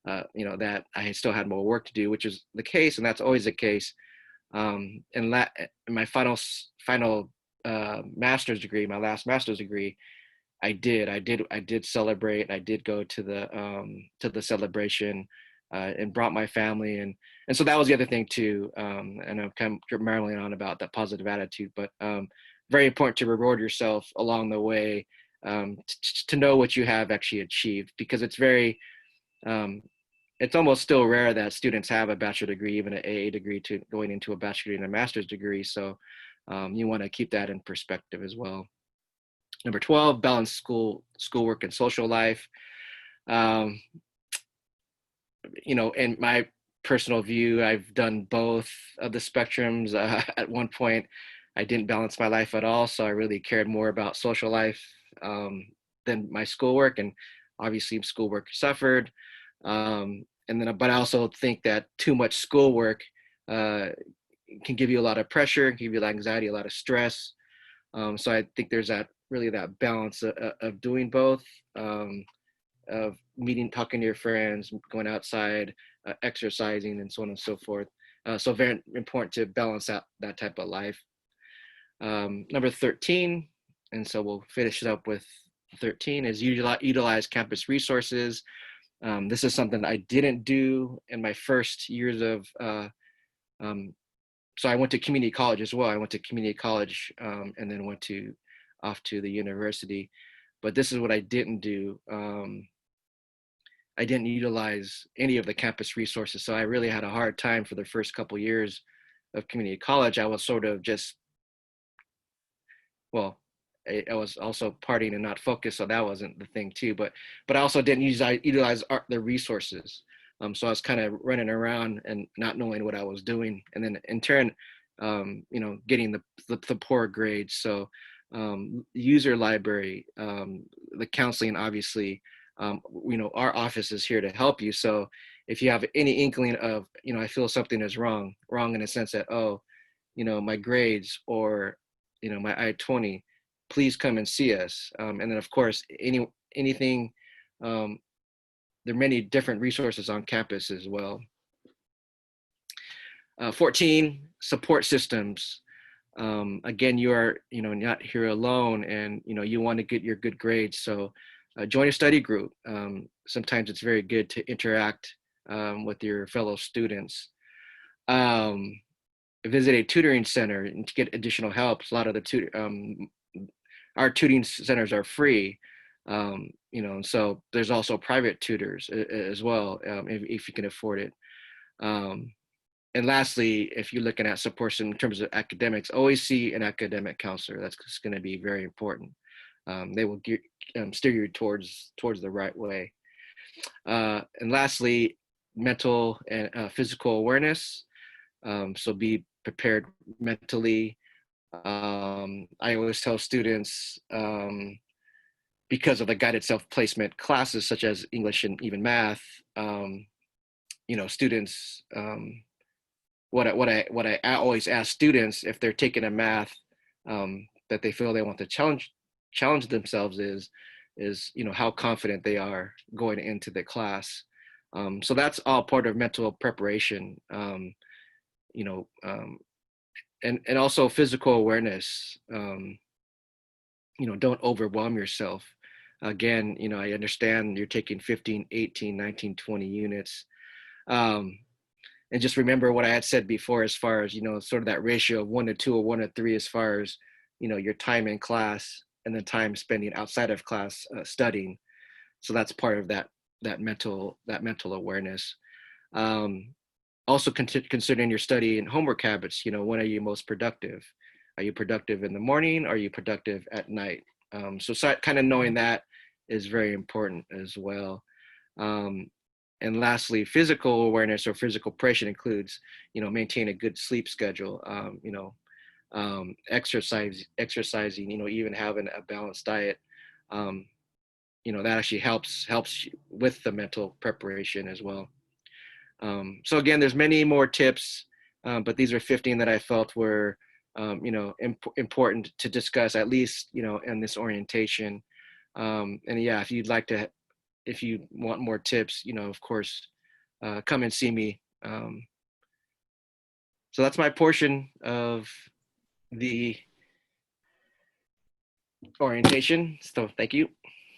that I still had more work to do, which is the case, and that's always the case. In my final master's degree, my last master's degree, I did celebrate. I did go to the celebration and brought my family, and so that was the other thing too. And I'm kind of rambling on about that positive attitude, but very important to reward yourself along the way, to know what you have actually achieved, because it's very, it's almost still rare that students have a bachelor degree, even an AA degree, to going into a bachelor degree and a master's degree. So you want to keep that in perspective as well. Number 12, balance schoolwork and social life. In my personal view, I've done both of the spectrums. At one point, I didn't balance my life at all, so I really cared more about social life than my schoolwork, and obviously schoolwork suffered. But I also think that too much schoolwork can give you a lot of pressure, can give you a lot of anxiety, a lot of stress. So I think there's that balance of doing both, of meeting, talking to your friends, going outside, exercising, and so on and so forth. So very important to balance out that type of life. Number 13, and so we'll finish it up with 13, is utilize campus resources. This is something I didn't do in my first years of, so I went to community college as well. I went to community college and then went off to the university. But this is what I didn't do. I didn't utilize any of the campus resources. So I really had a hard time for the first couple years of community college. I was sort of just, well, I was also partying and not focused, so that wasn't the thing too. But I also didn't utilize the resources. So I was kind of running around and not knowing what I was doing, and then in turn, getting the poor grades. So user library, the counseling, obviously, our office is here to help you. So if you have any inkling of, I feel something is wrong in a sense that, my grades or, my I-20, please come and see us. And then of course, anything there are many different resources on campus as well. 14, support systems. Again, you are, not here alone, and, you want to get your good grades. So join a study group. Sometimes it's very good to interact with your fellow students. Visit a tutoring center and to get additional help. A lot of the our tutoring centers are free. So there's also private tutors as well, if you can afford it. And lastly, if you're looking at supports in terms of academics, always see an academic counselor. That's going to be very important. They will steer you towards the right way. And lastly, mental and physical awareness. So be prepared mentally. I always tell students, because of the guided self-placement classes such as English and even math, students, what I always ask students if they're taking a math that they feel they want to challenge themselves is how confident they are going into the class. So that's all part of mental preparation. And also physical awareness. Don't overwhelm yourself. Again, I understand you're taking 15, 18, 19, 20 units. And just remember what I had said before, as far as, sort of that ratio of 1 to 2 or 1 to 3, as far as, your time in class and the time spending outside of class studying. So that's part of that mental awareness. Also considering your study and homework habits, when are you most productive? Are you productive in the morning? Are you productive at night? So kind of knowing that is very important as well. And lastly, physical awareness or physical preparation includes, maintain a good sleep schedule, exercising, even having a balanced diet. That actually helps with the mental preparation as well. So again, there's many more tips, but these are 15 that I felt were, important to discuss, at least, in this orientation. And yeah, if you want more tips, of course, come and see me. So that's my portion of the orientation. So thank you.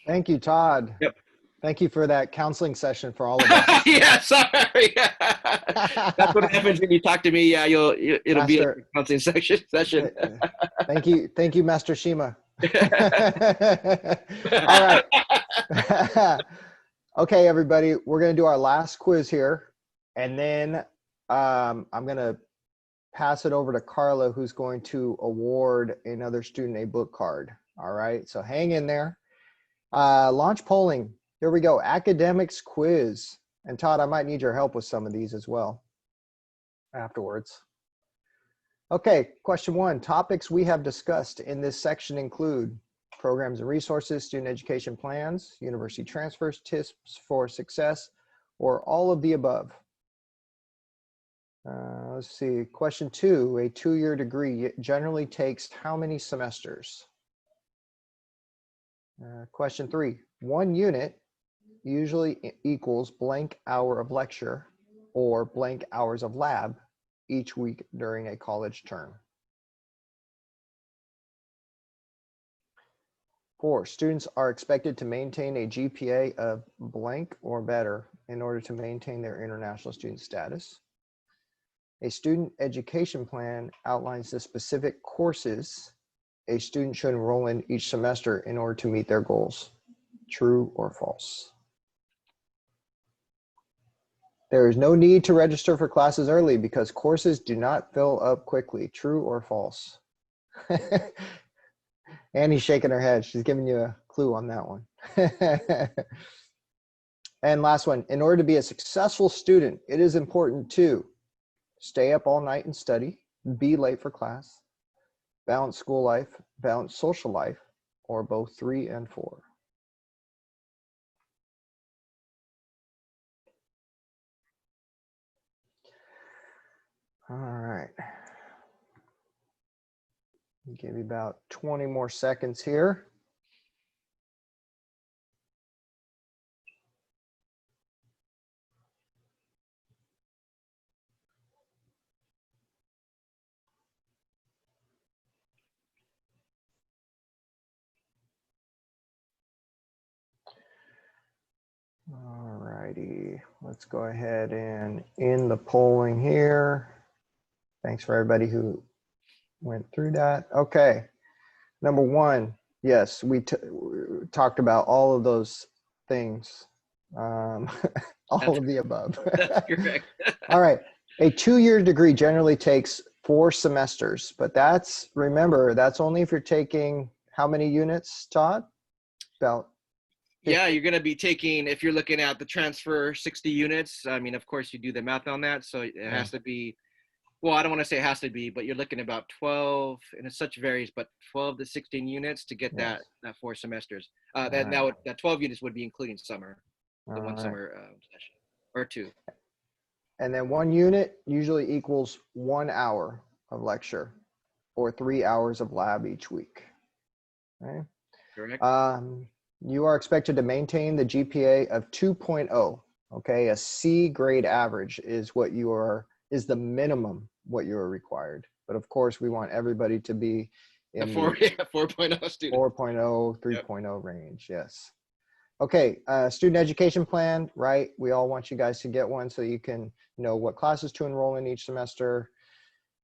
Thank you, Todd. Yep. Thank you for that counseling session for all of us. Yeah, sorry. That's what happens when you talk to me. Yeah, it'll be a counseling session. Thank you, Master Shima. All right. Okay, everybody, we're going to do our last quiz here, and then I'm going to pass it over to Carla, who's going to award another student a book card. All right, so hang in there. Launch polling. Here we go. Academics quiz. And Todd, I might need your help with some of these as well afterwards. Okay, question 1. Topics we have discussed in this section include programs and resources, student education plans, university transfers, tips for success, or all of the above. Let's see. Question 2. A 2-year degree generally takes how many semesters? Question 3. 1 unit usually equals blank hour of lecture or blank hours of lab each week during a college term. 4. Students are expected to maintain a GPA of blank or better in order to maintain their international student status. A student education plan outlines the specific courses a student should enroll in each semester in order to meet their goals. True or false? There is no need to register for classes early because courses do not fill up quickly. True or false? Annie's shaking her head. She's giving you a clue on that one. And last one, in order to be a successful student, it is important to stay up all night and study, be late for class, balance school life, balance social life, or both 3 and 4. All right. Give you about 20 more seconds here. All righty, let's go ahead and end the polling here. Thanks for everybody who went through that. Okay, number one, yes, we talked about all of those things, all of the above. Correct. All right, a 2-year degree generally takes 4 semesters, but remember, that's only if you're taking how many units, Todd? About Yeah, you're going to be taking, if you're looking at the transfer 60 units, I mean, of course, you do the math on that. So it has to be, well, I don't want to say it has to be, but you're looking about 12, and it such varies, but 12 to 16 units to get Yes. that 4 semesters. All That right. now that 12 units would be including summer, the All one right. summer session or 2. And then 1 unit usually equals 1 hour of lecture or 3 hours of lab each week. Okay. Correct. You are expected to maintain the GPA of 2.0. Okay, a C grade average is is the minimum what you are required. But of course, we want everybody to be in the 4.0 student. 4.0, 3.0 range. Yes. Okay, student education plan, right? We all want you guys to get one so you can know what classes to enroll in each semester.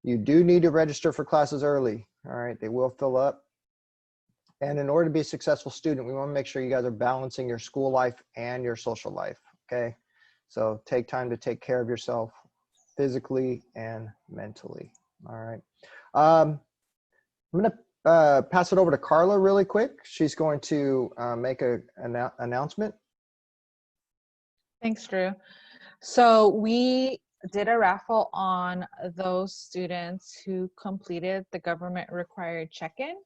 You do need to register for classes early. All right, they will fill up. And in order to be a successful student, we want to make sure you guys are balancing your school life and your social life, okay? So take time to take care of yourself physically and mentally, all right? I'm gonna pass it over to Carla really quick. She's going to make an announcement. Thanks, Drew. So we did a raffle on those students who completed the government required check-in.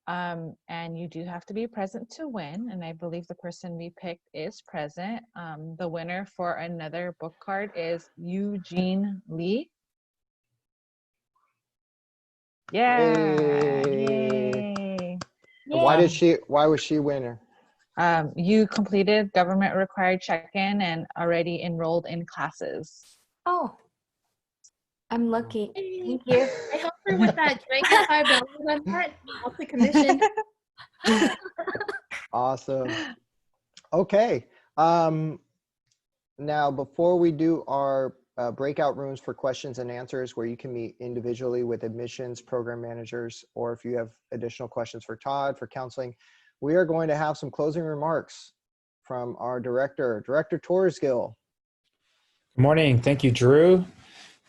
And you do have to be present to win. And I believe the person we picked is present. The winner for another book card is Eugene Lee. Yeah. Yay. Why was she winner? You completed government required check-in and already enrolled in classes. Oh, I'm lucky. Thank you. I help her with that. Can I get $5 on that? Off the commission. Awesome. Okay. Now, before we do our breakout rooms for questions and answers where you can meet individually with admissions program managers, or if you have additional questions for Todd for counseling, we are going to have some closing remarks from our Director Torsgill. Good morning. Thank you, Drew.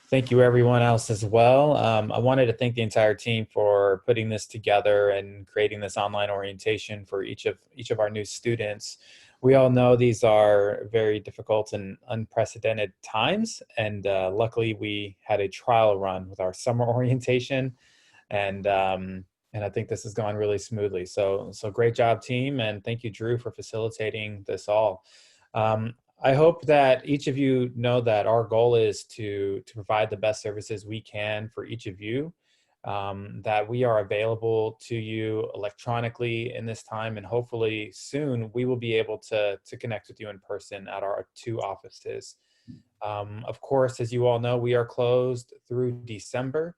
Thank you, everyone else as well. I wanted to thank the entire team for putting this together and creating this online orientation for each of our new students. We all know these are very difficult and unprecedented times, and luckily we had a trial run with our summer orientation, and I think this has gone really smoothly. So great job, team, and thank you, Drew, for facilitating this all. I hope that each of you know that our goal is to provide the best services we can for each of you, that we are available to you electronically in this time, and hopefully soon we will be able to connect with you in person at our 2 offices. Of course, as you all know, we are closed through December.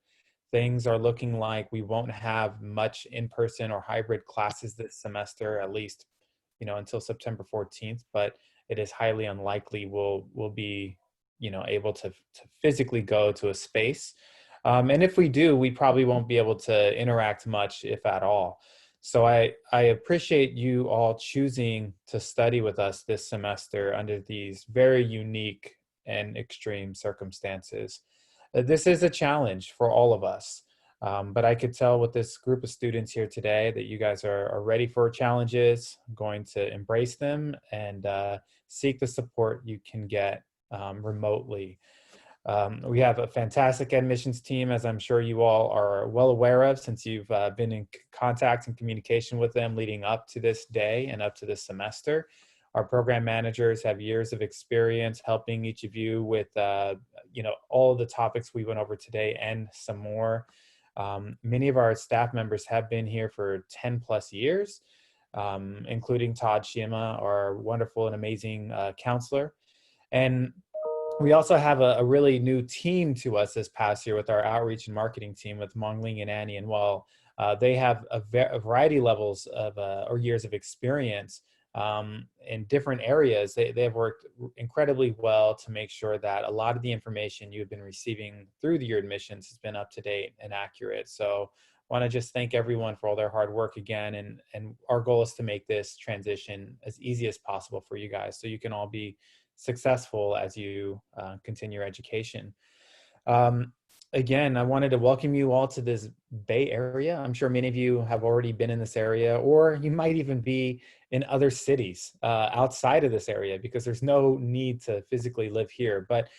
Things are looking like we won't have much in-person or hybrid classes this semester, at least, until September 14th, but it is highly unlikely we'll be, able to physically go to a space. And if we do, we probably won't be able to interact much, if at all. So I appreciate you all choosing to study with us this semester under these very unique and extreme circumstances. This is a challenge for all of us. But I could tell with this group of students here today that you guys are ready for challenges, going to embrace them, and seek the support you can get remotely. We have a fantastic admissions team, as I'm sure you all are well aware of, since you've been in contact and communication with them leading up to this day and up to this semester. Our program managers have years of experience helping each of you with all of the topics we went over today and some more. Many of our staff members have been here for 10 plus years, including Todd Shima, our wonderful and amazing counselor. And we also have a really new team to us this past year with our outreach and marketing team with Mongling and Annie. And while they have a variety levels of or years of experience, in different areas. They have worked incredibly well to make sure that a lot of the information you've been receiving through your admissions has been up to date and accurate. So I want to just thank everyone for all their hard work again. And our goal is to make this transition as easy as possible for you guys so you can all be successful as you continue your education. Again, I wanted to welcome you all to this Bay Area. I'm sure many of you have already been in this area, or you might even be in other cities outside of this area, because there's no need to physically live here. But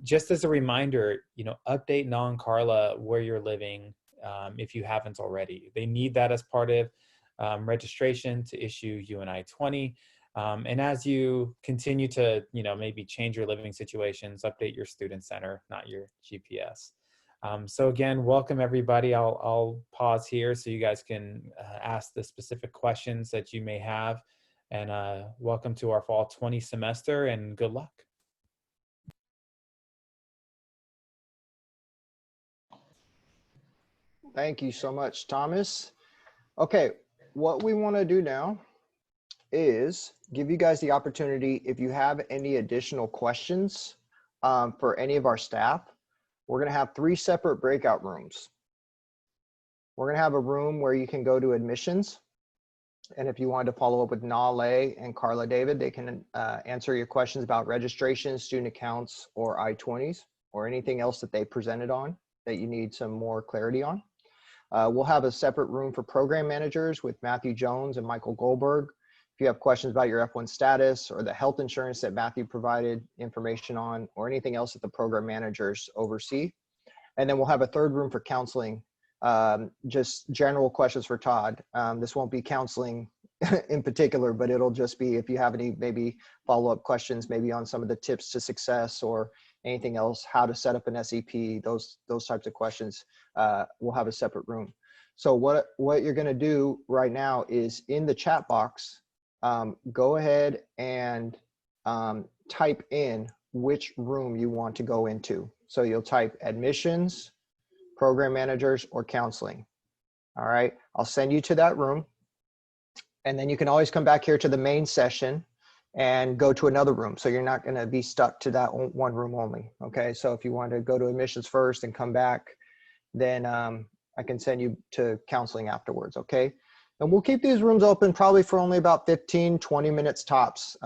just as a reminder, update non-Carla where you're living if you haven't already. They need that as part of registration to issue UNI 20. And as you continue to, maybe change your living situations, update your student center, not your GPS. So again, welcome everybody. I'll pause here so you guys can ask the specific questions that you may have. And welcome to our fall 20 semester, and good luck. Thank you so much, Thomas. Okay, what we want to do now is give you guys the opportunity, if you have any additional questions for any of our staff. We're going to have 3 separate breakout rooms. We're going to have a room where you can go to admissions. And if you wanted to follow up with Nale and Carla David, they can answer your questions about registration, student accounts, or I-20s, or anything else that they presented on that you need some more clarity on. We'll have a separate room for program managers with Matthew Jones and Michael Goldberg. If you have questions about your F1 status or the health insurance that Matthew provided information on, or anything else that the program managers oversee. And then we'll have a third room for counseling, just general questions for Todd. This won't be counseling in particular, but it'll just be if you have any maybe follow-up questions, maybe on some of the tips to success or anything else, how to set up an SEP, those types of questions, we'll have a separate room. So what you're gonna do right now is in the chat box, go ahead and type in which room you want to go into. So you'll type admissions, program managers, or counseling. All right, I'll send you to that room. And then you can always come back here to the main session and go to another room. So you're not going to be stuck to that one room only. Okay, so if you want to go to admissions first and come back, then I can send you to counseling afterwards. Okay, and we'll keep these rooms open probably for only about 15-20 minutes tops,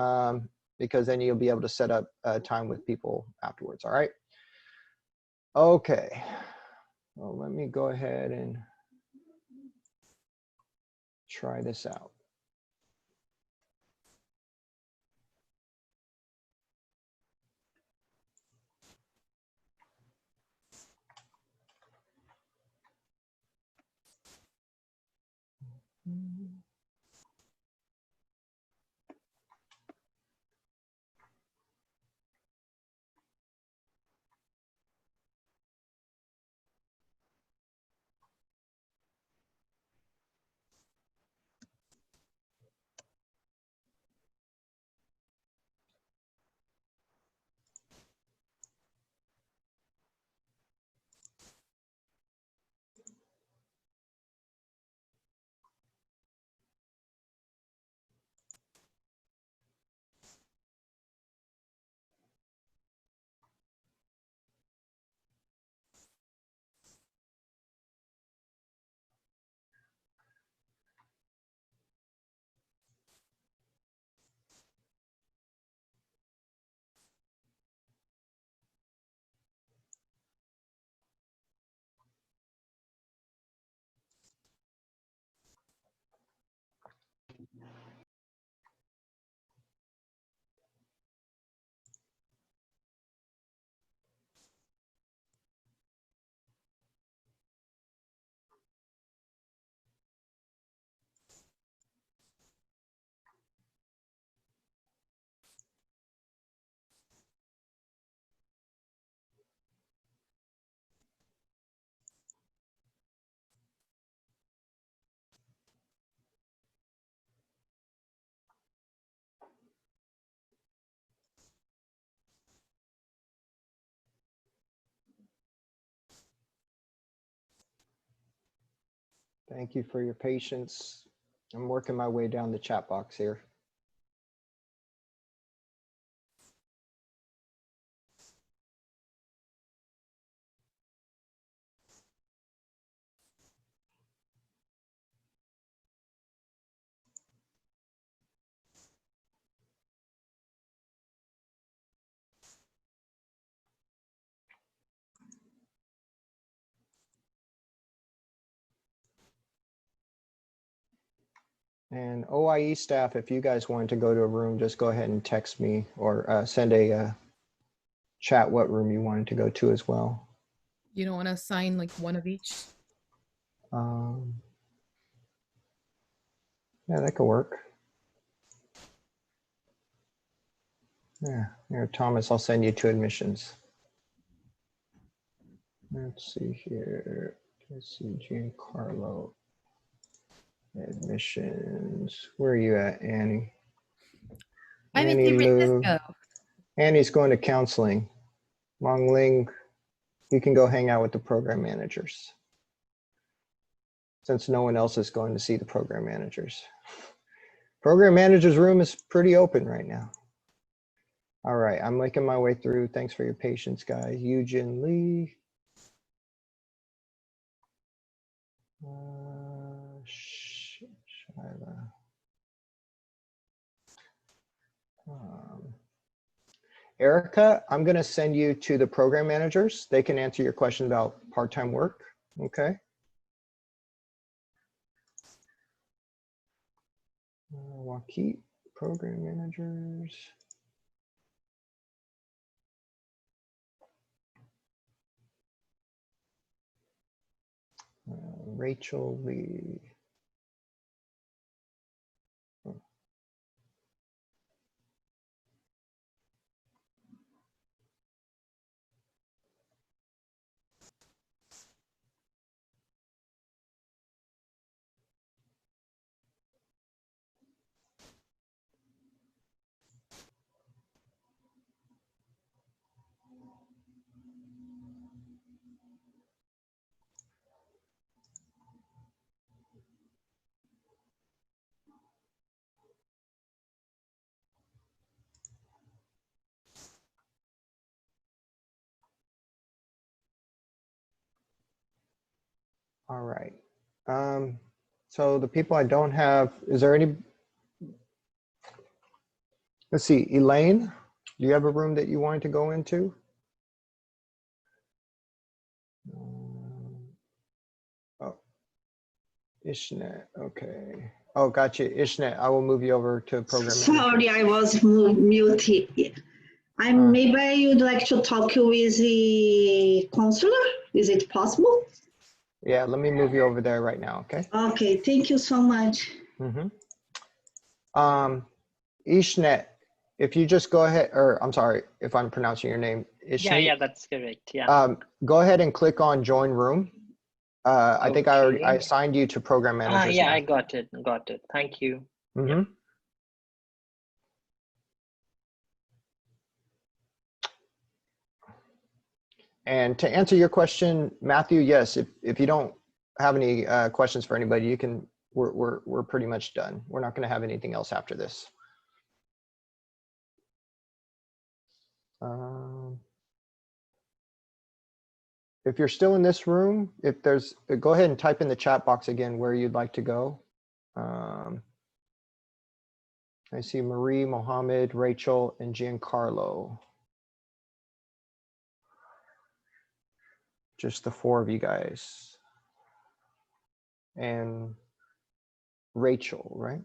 because then you'll be able to set up time with people afterwards. All right. Okay, well, let me go ahead and try this out. Thank you for your patience. I'm working my way down the chat box here. And OIE staff, if you guys wanted to go to a room, just go ahead and text me or send a chat what room you wanted to go to as well. You don't want to assign like one of each? Yeah, that could work. Yeah, here, Thomas, I'll send you 2 admissions. Let's see here. Let's see, Giancarlo. Admissions. Where are you at, Annie? I'm in Annie San Lou. Francisco. Annie's going to counseling. Mong Ling, you can go hang out with the program managers, since no one else is going to see the program managers. Program managers room is pretty open right now. All right, I'm making my way through. Thanks for your patience, guys. Eugene Lee. Shyla. Erica, I'm going to send you to the program managers. They can answer your question about part-time work. Okay. Waukee, program managers. Rachel Lee. All right. So the people I don't have, is there any, let's see, Elaine, do you have a room that you wanted to go into? Oh, Ishnet, okay. Oh, gotcha, Ishnet, I will move you over to program manager. Sorry, I was muted. Maybe you'd like to talk with the counselor. Is it possible? Yeah, let me move you over there right now, okay? Okay, thank you so much. Ishnet, if you just go ahead, or I'm sorry if I'm pronouncing your name. Ishnet, Yeah, that's correct. Yeah. Go ahead and click on join room. I think I Okay. assigned you to program managers. Yeah, now. I got it. Thank you. Yeah. And to answer your question, Matthew, yes, if you don't have any questions for anybody, you can, we're pretty much done. We're not going to have anything else after this. If you're still in this room, if there's, go ahead and type in the chat box again where you'd like to go. I see Marie, Mohammed, Rachel, and Giancarlo. Just the 4 of you guys. And Rachel, right?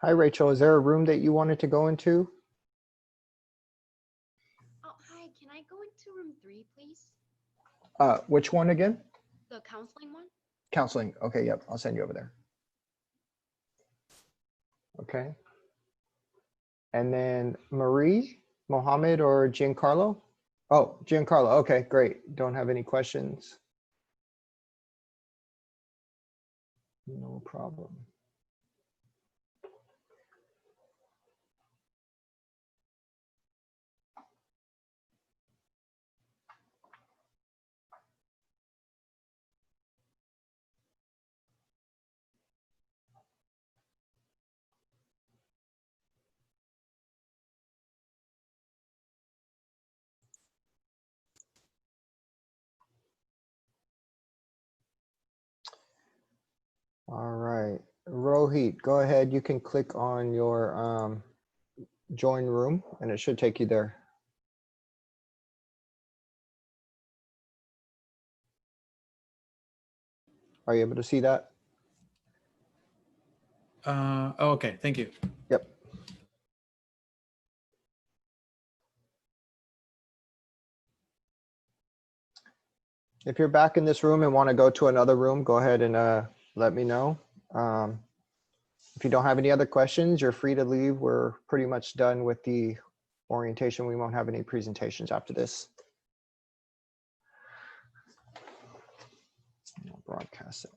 Hi, Rachel. Is there a room that you wanted to go into? Oh, hi. Can I go into room 3, please? Which one again? The counseling one? Counseling. Okay, yep. I'll send you over there. Okay. And then Marie, Mohammed, or Giancarlo? Oh, Giancarlo. Okay, great. Don't have any questions. No problem. All right. Rohit, go ahead. You can click on your join room and it should take you there. Are you able to see that? Oh, okay, thank you. Yep. If you're back in this room and want to go to another room, go ahead and let me know. If you don't have any other questions, you're free to leave. We're pretty much done with the orientation. We won't have any presentations after this. I'll broadcast it.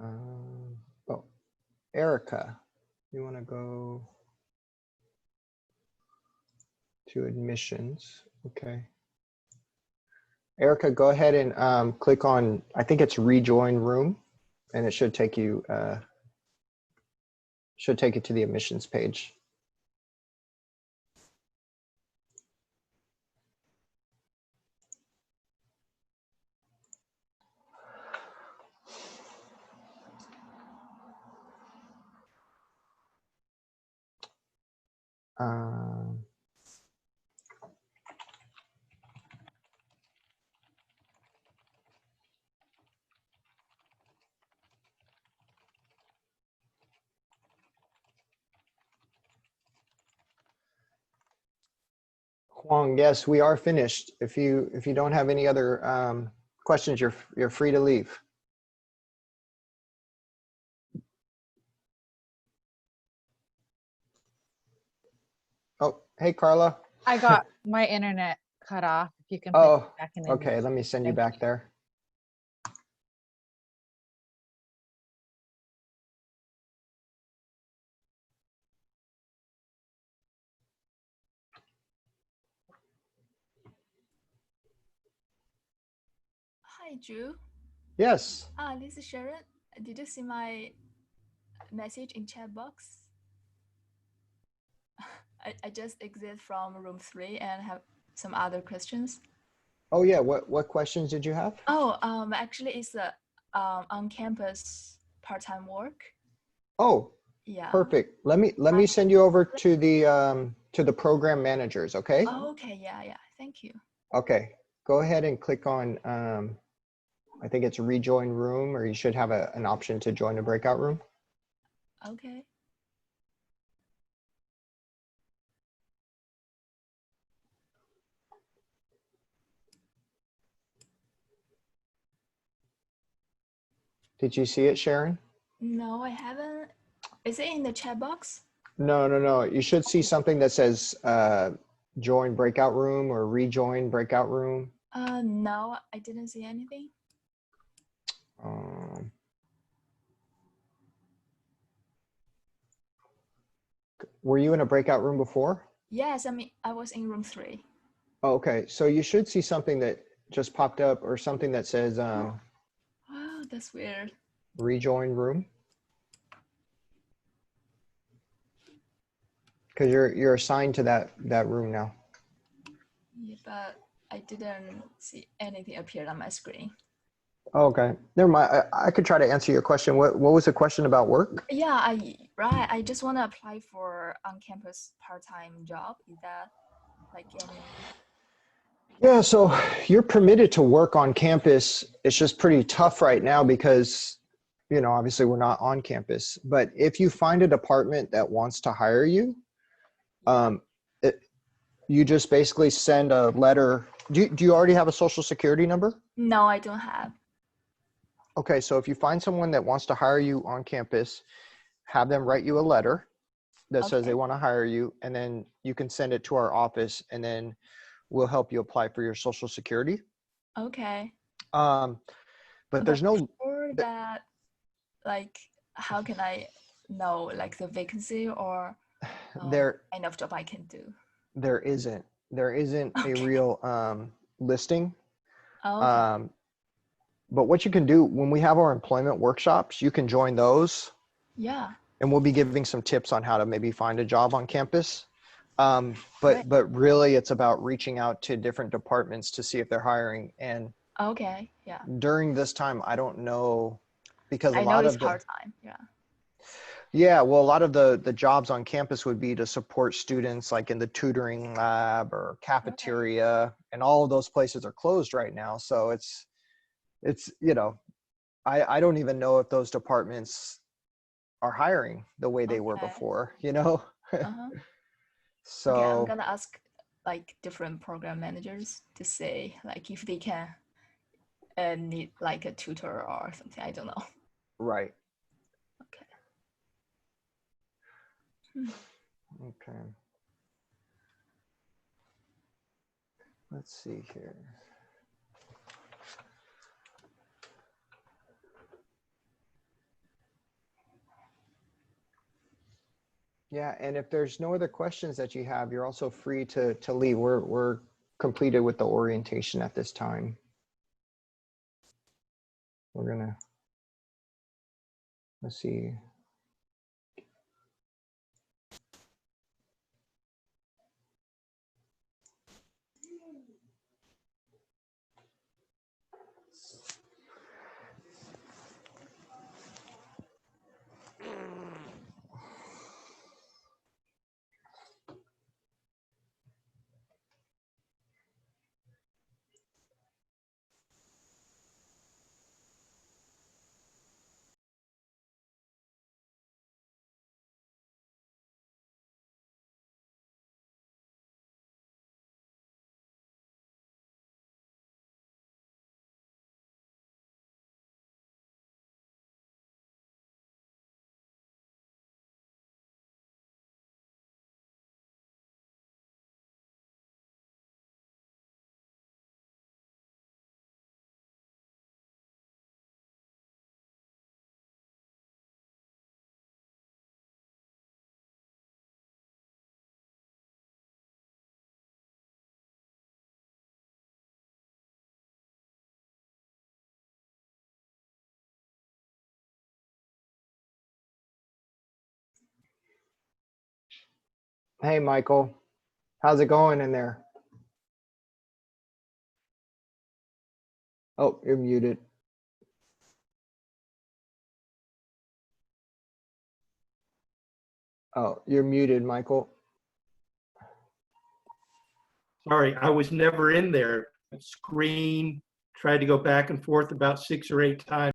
Oh, Erica, you want to go to admissions? Okay. Erica, go ahead and click on, I think it's rejoin room, and it should take you to the admissions page. Huang, yes, we are finished. If you don't have any other questions, you're free to leave. Oh, hey, Carla. I got my internet cut off. If you can put Oh, me back in. okay. Let me send you back there. Hi, Drew. Yes. This is Sharon. Did you see my message in chat box? I just exit from room 3 and have some other questions. Oh yeah. What questions did you have? Oh, actually, it's a on-campus part-time work. Oh, yeah. Perfect. Let me send you over to the program managers. Okay. Oh, okay. Yeah. Thank you. Okay. Go ahead and click on. I think it's rejoin room, or you should have an option to join a breakout room. Okay. Did you see it, Sharon? No, I haven't. Is it in the chat box? No. You should see something that says join breakout room or rejoin breakout room. No, I didn't see anything. Were you in a breakout room before? Yes, I was in room 3. Oh, okay, so you should see something that just popped up, or something that says Oh, that's weird. rejoin room. Because you're assigned to that room now. Yeah, but I didn't see anything appear on my screen. Oh, okay, never mind. I could try to answer your question. What was the question about work? Yeah, I just want to apply for on-campus part-time job. Is that like any? Yeah, so you're permitted to work on campus. It's just pretty tough right now because, obviously we're not on campus. But if you find a department that wants to hire you, you just basically send a letter. Do you already have a social security number? No, I don't have. Okay, so if you find someone that wants to hire you on campus, have them write you a letter that says they want to hire you, and then you can send it to our office, and then will help you apply for your Social Security. Okay. But there's no for that, like, how can I know like the vacancy or kind of job I can do? There isn't a real listing. Okay. But what you can do when we have our employment workshops, you can join those. Yeah. And we'll be giving some tips on how to maybe find a job on campus. But really it's about reaching out to different departments to see if they're hiring. And okay, yeah. During this time, I don't know, because I know it's part-time, yeah. Yeah, well, a lot of the jobs on campus would be to support students like in the tutoring lab or cafeteria, and all of those places are closed right now. So it's you know, I don't even know if those departments are hiring the way they were before, you know? So okay, I'm gonna ask like different program managers to say like if they can need like a tutor or something. I don't know. Right. Okay. Okay. Let's see here. Yeah, and if there's no other questions that you have, you're also free to leave. We're completed with the orientation at this time. We're gonna, let's see. Hey, Michael, how's it going in there? Oh, you're muted. Oh, you're muted, Michael. Sorry, I was never in there. Screen, tried to go back and forth about 6 or 8 times.